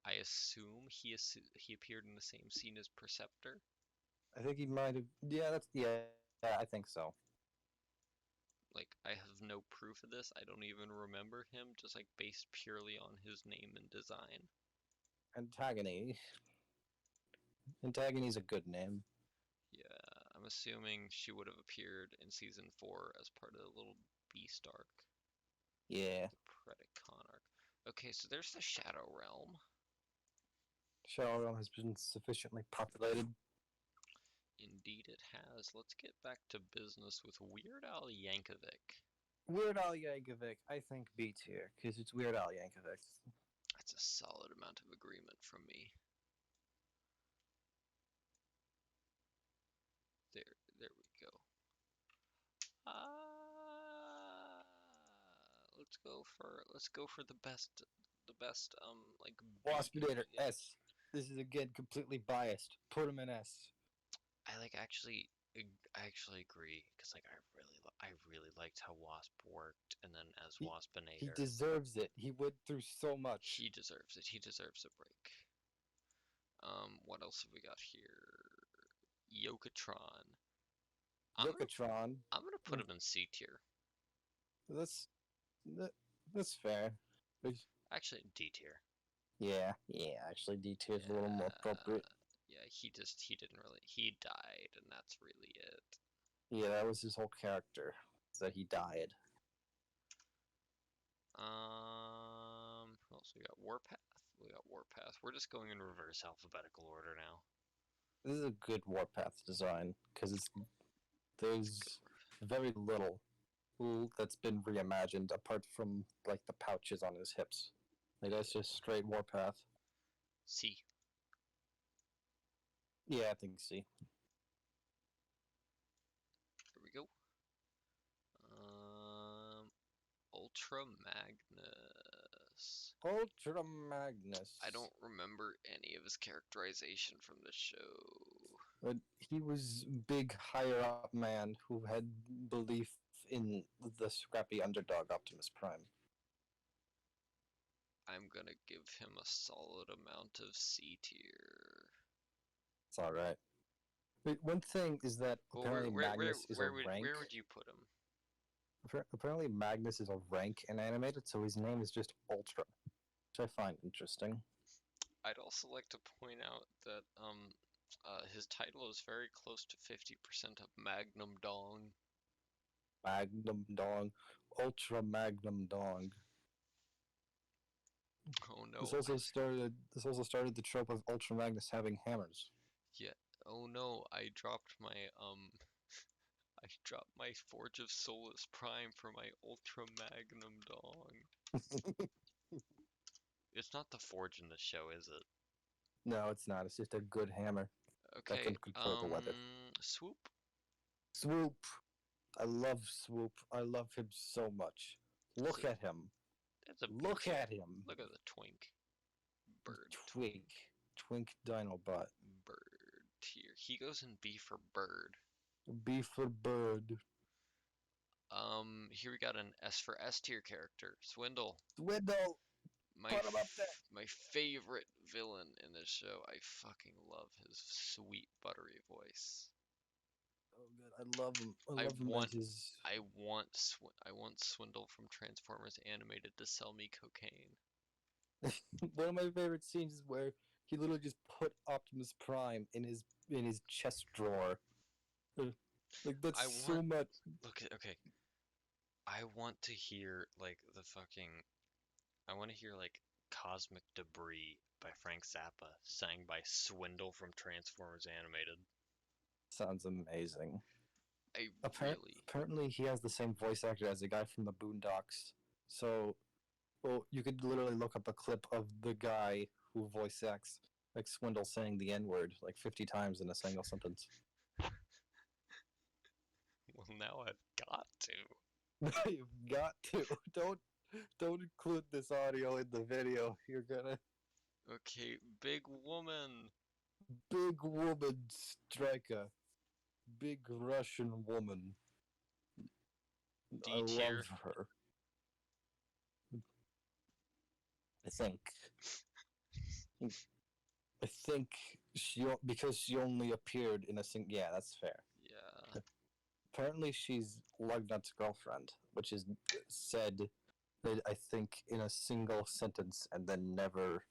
I assume he appeared in the same scene as Perceptor. I think he might have. Yeah, I think so. Like, I have no proof of this. I don't even remember him, just like based purely on his name and design. Antagony. Antagony's a good name. Yeah, I'm assuming she would have appeared in season 4 as part of the little beast arc, Yeah. the Predacon arc. Okay, so there's the Shadow Realm. Shadow Realm has been sufficiently populated. Indeed it has. Let's get back to business with Weird Al Yankovic. Weird Al Yankovic, I think B tier, because it's Weird Al Yankovic. That's a solid amount of agreement from me. There we go. Let's go for the best like Waspinator yeah. S. This is again completely biased. Put him in S. I actually agree because like I really liked how Wasp worked, and then as He Waspinator, deserves it. He went through so much. he deserves it. He deserves a break. What else have we got here? Yokotron. Yokotron. I'm gonna put him in C tier. That's that's fair. Actually, D tier. Yeah, actually D tier is a little more appropriate. Yeah, he didn't really, he died, and that's really it. Yeah, that was his whole character. That he died. Who else we got? Warpath. We got Warpath. We're just going in reverse alphabetical order now. This is a good Warpath design because there's very little that's been reimagined apart from like the pouches on his hips. Like that's just straight Warpath. C. Yeah, I think C. Here we go. Ultra Magnus. Ultra Magnus. I don't remember any of his characterization from the show. But he was big higher up man who had belief in the scrappy underdog Optimus Prime. I'm gonna give him a solid amount of C tier. It's alright. But one thing is that apparently Magnus is a rank. Where would you put him? Apparently Magnus is a rank in animated, so his name is just Ultra, which I find interesting. I'd also like to point out that his title is very close to 50% of Magnum Dong. Magnum Dong, Ultra Magnum Dong. Oh no. This also started the trope of Ultra Magnus having hammers. Yeah. Oh no, I dropped my Forge of Solus Prime for my Ultra Magnum Dong. It's not the Forge in the show, is it? No, it's not. It's just a good hammer. Okay. That can control the weather. Swoop. Swoop. I love Swoop. I love him so much. Look at him. Look at him. Look at the twink. Bird. Twink Dinobot. Bird tier. He goes in B for bird. B for bird. Here we got an S for S tier character. Swindle. Swindle. My favorite villain in this show. I fucking love his sweet buttery voice. Oh good, I love him. I want Swindle from Transformers Animated to sell me cocaine. One of my favorite scenes is where he literally just put Optimus Prime in his chest drawer. Like that's so much. Look, okay. I want to hear like I want to hear like Cosmic Debris by Frank Zappa, sang by Swindle from Transformers Animated. Sounds amazing. Apparently he has the same voice actor as the guy from the Boondocks. So, well, you could literally look up a clip of the guy who voice acts Like Swindle saying the N-word like 50 times in a single sentence. Well, now I've got to. You've got to. Don't include this audio in the video. You're gonna. Okay, big woman. Big woman striker. Big Russian woman. D I love tier. her. I think. I think because she only appeared in a yeah, that's fair. Yeah. Apparently, she's Lugnut's girlfriend, which is said, I think, in a single sentence and then never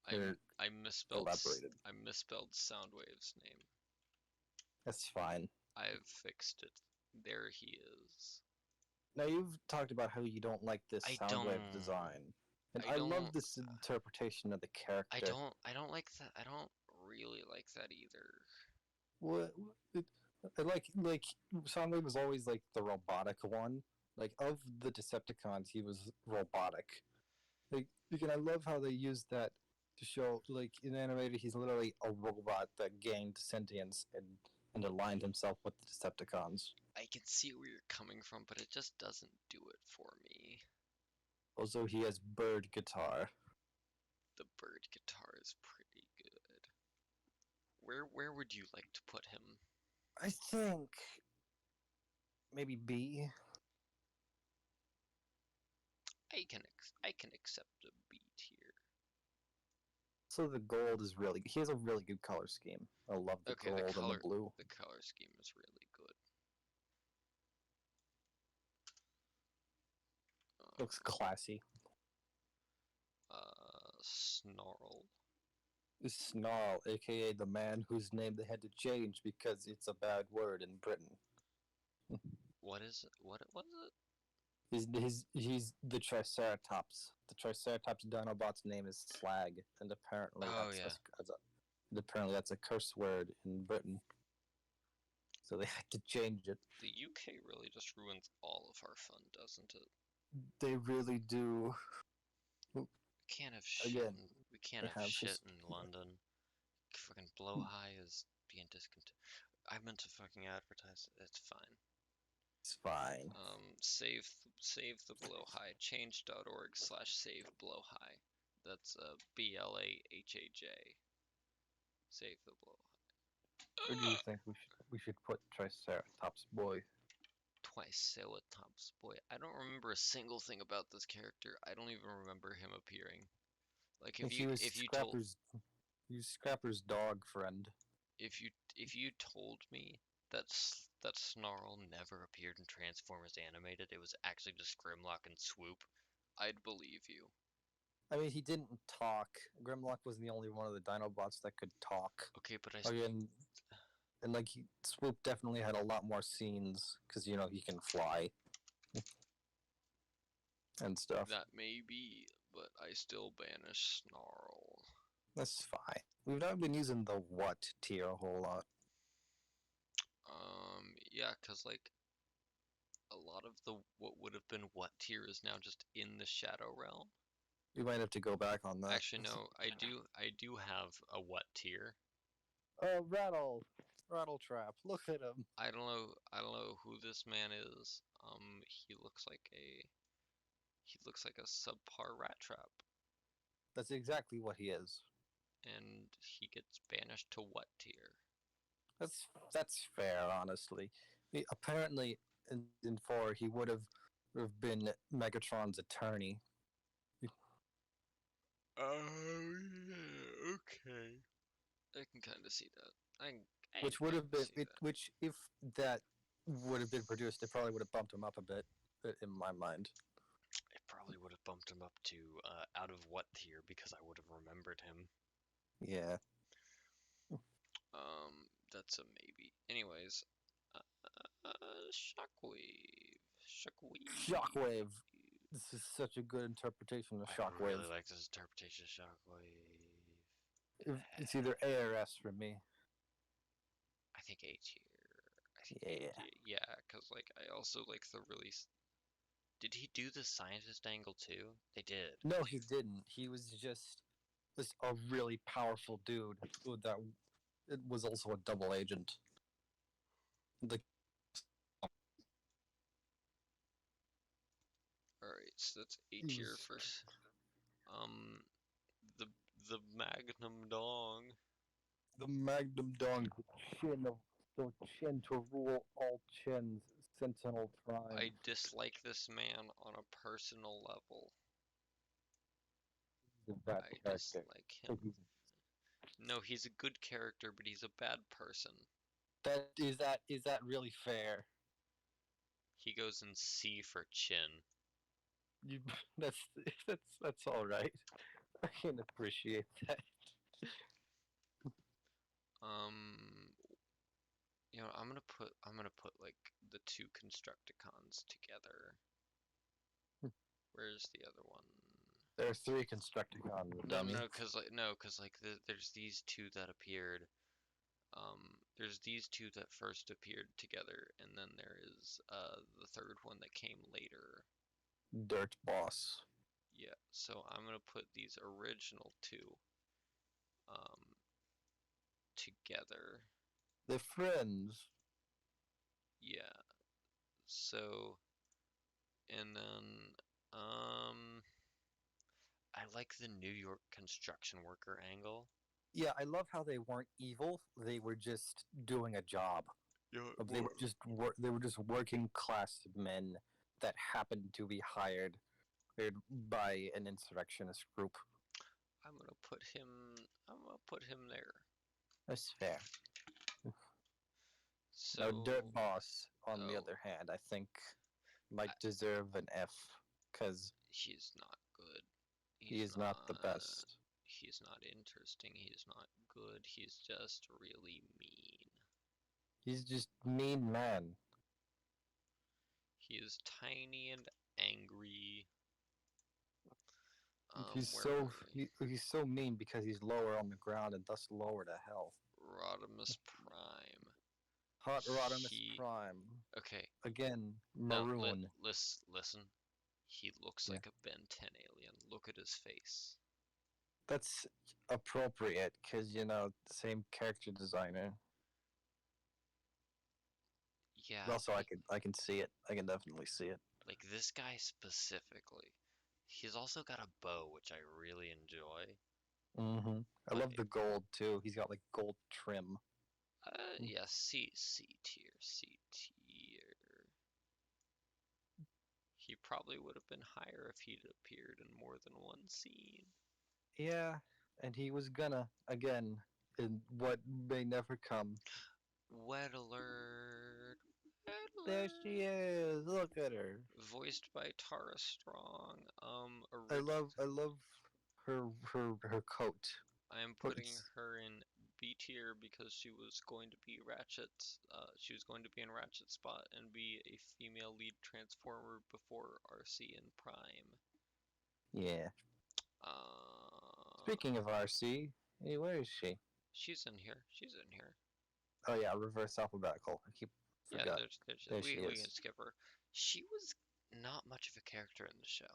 I misspelled elaborated. I misspelled Soundwave's name. That's fine. I've fixed it. There he is. Now, you've talked about how you don't like this I Soundwave don't- design. And I I love don't- this interpretation of the character. I don't like that. I don't really like that either. What? Like Soundwave was always like the robotic one. Like of the Decepticons, he was robotic. Like again, I love how they used that to show like in animated he's literally a robot that gained sentience and aligned himself with the Decepticons. I can see where you're coming from, but it just doesn't do it for me. Also, he has bird guitar. The bird guitar is pretty good. Where would you like to put him? I think maybe B. I can accept a B tier. So the gold is really he has a really good color scheme. I love the Okay, gold the color and the blue. the color scheme is really good. Looks classy. Snarl. Snarl, aka the man whose name they had to change because it's a bad word in Britain. What is it? What was it? He's the Triceratops. The Triceratops Dinobot's name is Slag, and apparently apparently that's a curse word in Britain. So they had to change it. The UK really just ruins all of our fun, doesn't it? They really do. We can't have shit. Again, We can't they have have shit his- in London. Fucking Blow High is being discontinued. I meant to fucking advertise it. It's fine. It's fine. Save the Blow High. Change.org/save Blow High. That's BLAHAJ. Save the Blow High. Where do you think we should put Triceratops boy? Triceratops boy. I don't remember a single thing about this character. I don't even remember him appearing. Like He was Scrapper's dog friend. if you told me that that Snarl never appeared in Transformers Animated, it was actually just Grimlock and Swoop, I'd believe you. I mean, he didn't talk. Grimlock was the only one of the Dinobots that could talk. Okay, but And like Swoop definitely had a lot more scenes because he can fly and stuff. that may be, but I still banish Snarl. That's fine. We've not been using the what tier a whole lot. Yeah, cause like a lot of the what would have been what tier is now just in the Shadow Realm. We might have to go back on that. Actually, no, I do have a what tier. Oh, Rattle Trap. Look at him. I don't know who this man is. He looks like a subpar rat trap, That's exactly what he is. and he gets banished to what tier? That's fair, honestly. Apparently, in 4, he would have been Megatron's attorney. Oh yeah, okay. I can kind of see that. Which would have been, which if that would have been produced, it probably would have bumped him up a bit, in my mind. It probably would have bumped him up to out of what tier because I would have remembered him. Yeah. That's a maybe. Anyways, Shockwave. This is such a good interpretation of I Shockwave. really like this interpretation of Shockwave. It's either A or S for me. I think A tier. Yeah. Yeah, because like I also like the release. Did he do the scientist angle too? They did. No, he didn't. He was just this a really powerful dude that it was also a double agent. The Alright, so that's A he tier was first. Um, the the Magnum Dong. the Magnum Dong, the chin to rule all chins, Sentinel Prime. I dislike this man on a personal level. He's a bad I character. dislike him. He's No, he's a good character, but he's a bad person. That really fair? He goes in C for chin. You, that's that's all right. I can appreciate that. Um, I'm gonna put like the two Constructicons together. Where's the other one? There are 3 Constructicons, dummy. No, cause like there's these two that appeared. There's these two that first appeared together, and then there is the third one that came later. Dirt Boss. Yeah, so I'm gonna put these original two um together. The friends. Yeah. So and then I like the New York construction worker angle. Yeah, I love how they weren't evil. They were just doing a job. Yeah, They were just working class men that happened to be hired by an insurrectionist group. I'm gonna put him there. That's fair. So Now, Dirt Boss, on the oh, other hand, I think might deserve an F because he's not good. he is not the best. He's not interesting. He's not good. He's just really mean. He's just mean man. He is tiny and angry. He's so mean because he's lower on the ground and thus lower to hell. Rodimus Prime. Hot Rodimus Prime. Okay. Again, No, maroon. listen. He looks like a Ben 10 alien. Look at his face. That's appropriate because same character designer. Yeah. Also, I can see it. I can definitely see it. Like this guy specifically. He's also got a bow, which I really enjoy. Mm-hmm. I love the gold too. He's got like gold trim. Yeah, C tier. He probably would have been higher if he'd appeared in more than one scene. Yeah, and he was gonna again in what may never come. Wet alert. There she is. Look at her. Voiced by Tara Strong. I love her coat. I am putting her in B tier because she was going to be Ratchet's. She was going to be in Ratchet's spot and be a female lead transformer before RC and Prime. Yeah. Speaking of RC, hey, where is she? She's in here. Oh yeah, reverse alphabetical. I keep forgot. There she is. We can skip her. She was not much of a character in the show.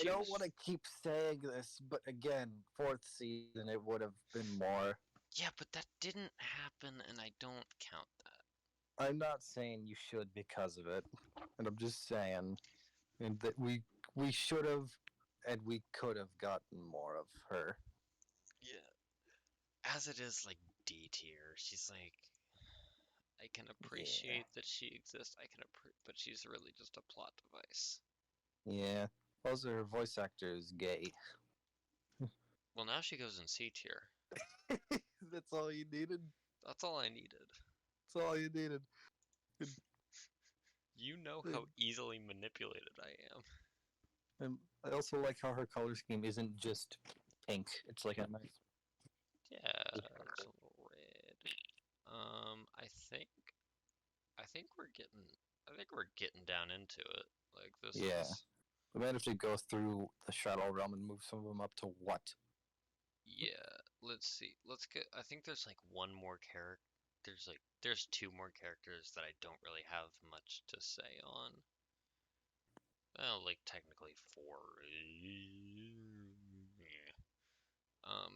I don't want to keep saying this, but again, 4th season, it would have been more. Yeah, but that didn't happen, and I don't count that. I'm not saying you should because of it, and I'm just saying that we should have and we could have gotten more of her. Yeah. As it is, like, D tier, she's like... I can appreciate that she exists, but she's really just a plot device. Yeah. Also, her voice actor is gay. Well, now she goes in C tier. That's all you needed? That's all I needed. That's all you needed. You know how easily manipulated I am. And I also like how her color scheme isn't just pink. It's like a nice... Yeah, it's a little red. I think we're getting down into it. Like this is... We might have to go through the Shadow Realm and move some of them up to what? Yeah, let's see. I think there's like one more character. There's 2 more characters that I don't really have much to say on. well, like technically 4. Yeah.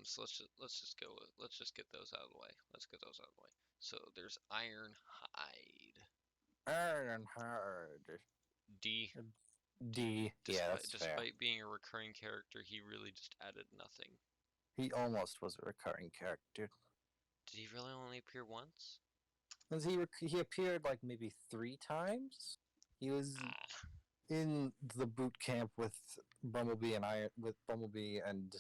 So let's just get those out of the way. Let's get those out of the way. So there's Ironhide. Ironhide. D. D. Yeah, that's fair. Despite being a recurring character, he really just added nothing. He almost was a recurring character. Did he really only appear once? He appeared like maybe 3 times. He was in the boot camp with Bumblebee and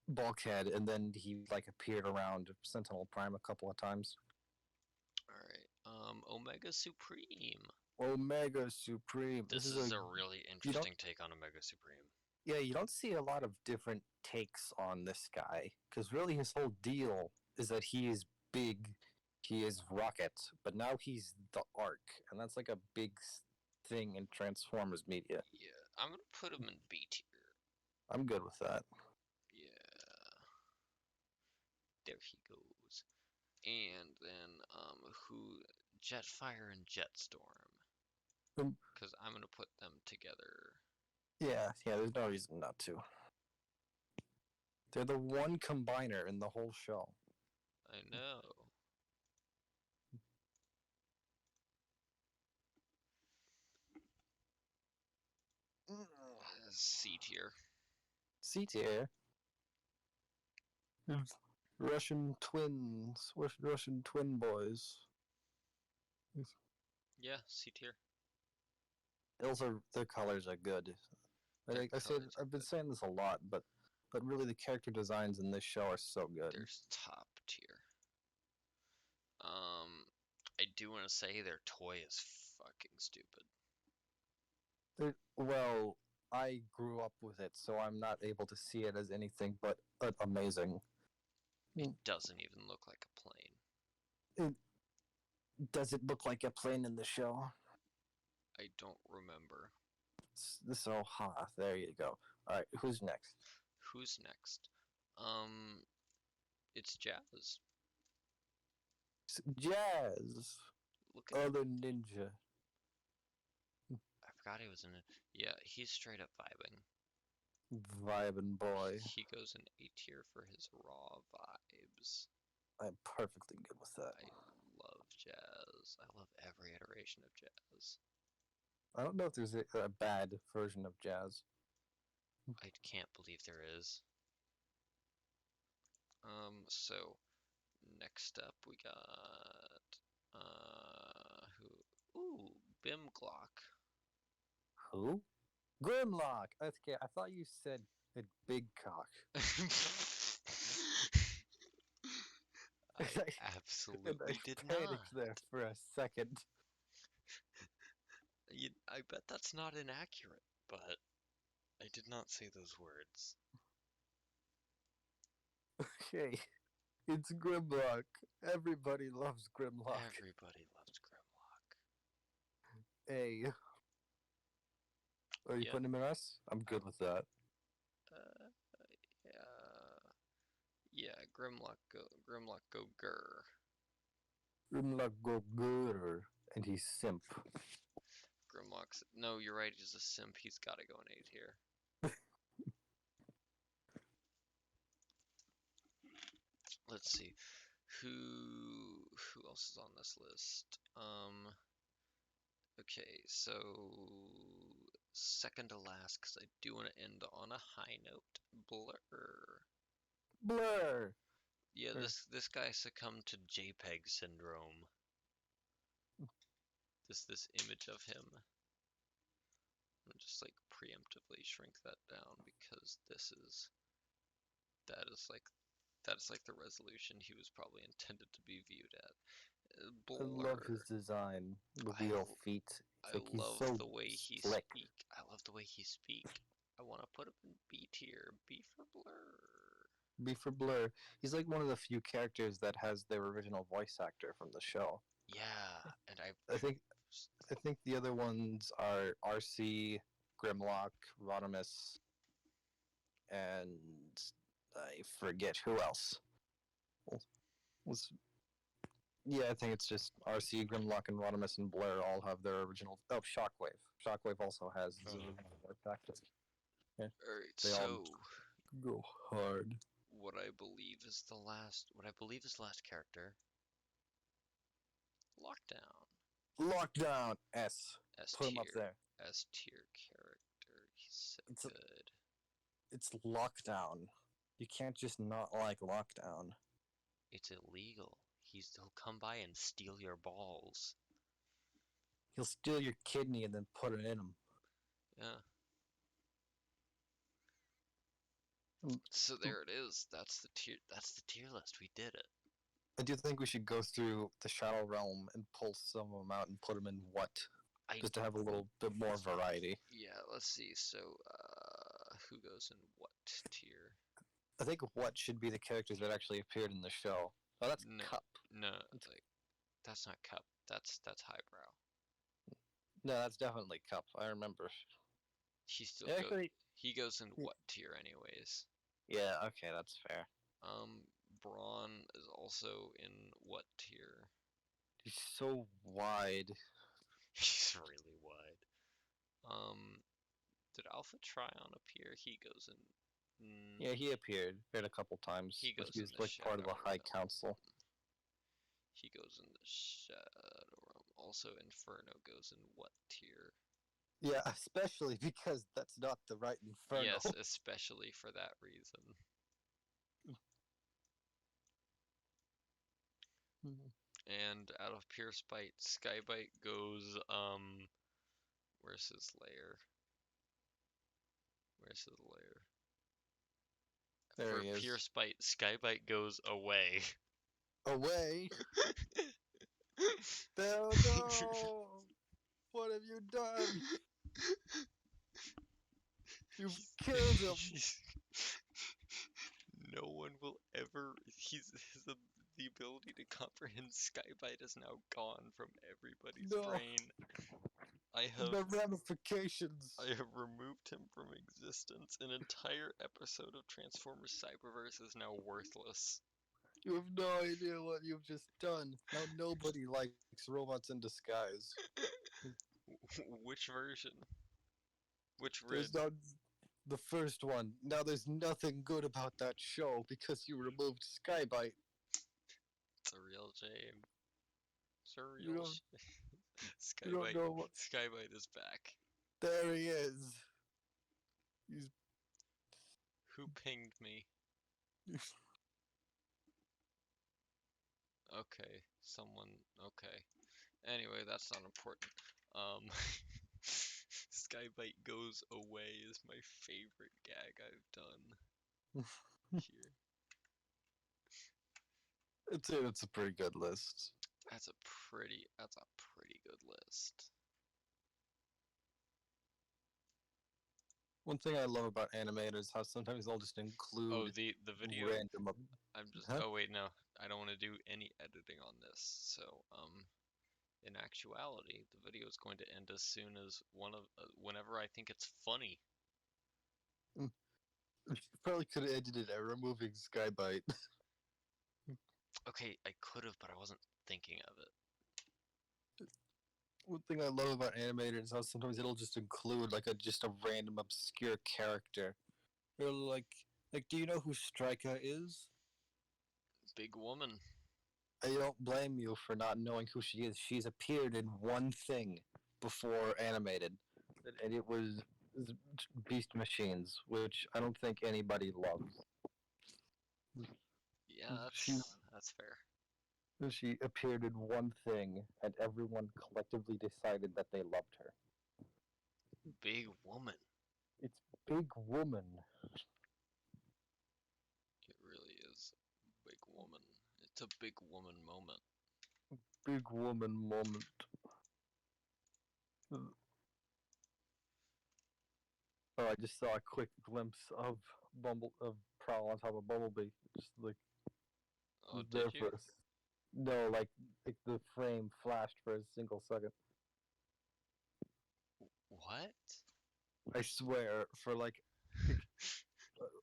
Bulkhead, and then he like appeared around Sentinel Prime a couple of times. Alright, Omega Supreme. Omega Supreme. This is a really interesting take on Omega Supreme. Yeah, you don't see a lot of different takes on this guy, because really his whole deal is that he is big, he is Rocket, but now he's the Ark, and that's like a big thing in Transformers media. Yeah, I'm gonna put him in B tier. I'm good with that. Yeah. There he goes. And then, Jetfire and Jetstorm. Because I'm gonna put them together. Yeah, there's no reason not to. They're the one combiner in the whole show. I know. C tier. C tier. Russian twins. Russian twin boys. Yeah, C tier. Their colors are good. I've been saying this a lot, but really the character designs in this show are so good. There's top tier. I do want to say their toy is fucking stupid. Well, I grew up with it, so I'm not able to see it as anything but amazing. It doesn't even look like a plane. Does it look like a plane in the show? I don't remember. So, there you go. Alright, who's next? Who's next? It's Jazz. Jazz! Look at Other ninja. I forgot he was in it. Yeah, he's straight up vibing. Vibin' boy. He goes in A tier for his raw vibes. I'm perfectly good with that. I love Jazz. I love every iteration of Jazz. I don't know if there's a bad version of Jazz. I can't believe there is. So next up we got who? Ooh, Bimglock. Who? Grimlock. Okay, I thought you said a big cock. I absolutely did panicked not. there for a second. I bet that's not inaccurate, but I did not say those words. Okay, it's Grimlock. Everybody loves Grimlock. Everybody loves Grimlock. Hey. Are you putting him in us? I'm good with that. Yeah, Grimlock go grr. Grimlock go good, and he's simp. Grimlock's no, you're right. He's a simp. He's got to go in A tier. Let's see, who else is on this list? Okay, so second to last, because I do want to end on a high note. Blur. Yeah, this guy succumbed to JPEG syndrome. This image of him. I'm just like preemptively shrink that down because that is like the resolution he was probably intended to be viewed at. I love his design. The wheel feet. I love the way he speak. I love the way he speak. I want to put him in B tier. B for Blur. B for Blur. He's like one of the few characters that has their original voice actor from the show. Yeah, and I think the other ones are RC, Grimlock, Rodimus, and I forget who else. Yeah, I think it's just RC, Grimlock, and Rodimus and Blur all have their original. Oh, Shockwave. Shockwave also has Oh. Warpath. Alright, They all- so Go hard. what I believe is the last character. Lockdown. Lockdown S. S Put him tier. up there. S tier character. He's so It's a- good. It's Lockdown. You can't just not like Lockdown. It's illegal. He'll come by and steal your balls. He'll steal your kidney and then put it in him. Yeah. Mm. So there it is. That's the tier list. We did it. I do think we should go through the Shadow Realm and pull some of them out and put them in what, just to have a little bit more variety. Yeah, let's see. So, who goes in what tier? I think what should be the characters that actually appeared in the show. Oh, that's No. Cup. No, like that's not Cup. That's highbrow. No, that's definitely Cup. I remember. He still Actually, he goes in what tier anyways? yeah, okay, that's fair. Braun is also in what tier? He's so wide. He's really wide. Did Alpha Trion appear? He goes in. Yeah, he appeared a couple times. He goes He was in the like part of the Shadow High Realm. Council. He goes in the Shadow Realm. Also, Inferno goes in what tier? Yeah, especially because that's not the right Inferno. Yes, especially for that reason. And out of pure spite, Skybite goes, where's his lair? Where's his lair? There For he is. pure spite, Skybite goes away. Away. Oh no! What have you done? You've killed him. No one will ever. The ability to comprehend Skybite is now gone from everybody's No. brain. The ramifications. I have removed him from existence. An entire episode of Transformers Cyberverse is now worthless. You have no idea what you've just done. Now nobody likes robots in disguise. Which version? Which rid? There's not the first one. Now there's nothing good about that show because you removed Skybite. It's a real shame. It's a You real don't- shame. You don't know what. Skybite is back. There he is. He's. Who pinged me? Okay, someone. Okay. Anyway, that's not important. Skybite goes away is my favorite gag I've done here. It's a pretty good list. That's a pretty good list. One thing I love about animators is how sometimes they'll just include Oh, the video. random. I'm just. Huh? Oh wait, no, I don't want to do any editing on this. So in actuality, the video is going to end as soon as whenever I think it's funny. You probably could have ended it at removing Skybite. Okay, I could have, but I wasn't thinking of it. One thing I love about animators is how sometimes it'll just include like just a random obscure character. Or like, do you know who Striker is? Big woman. I don't blame you for not knowing who she is. She's appeared in one thing before animated, and it was Beast Machines, which I don't think anybody loves. Yeah, She- that's fair. She appeared in one thing, and everyone collectively decided that they loved her. Big woman. It's Big Woman. It really is. Big woman. It's a big woman moment. Big Woman moment. Oh, I just saw a quick glimpse of Prowl on top of Bumblebee. Just like Oh, was there did you? for no, like the frame flashed for a single second. What? I swear, for like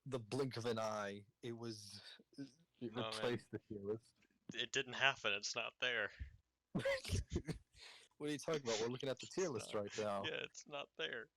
the blink of an eye, it was it No, man. replaced the tier list. It didn't happen. It's not there. What are you talking about? We're looking at the tier It's list not- right now. Yeah, it's not there.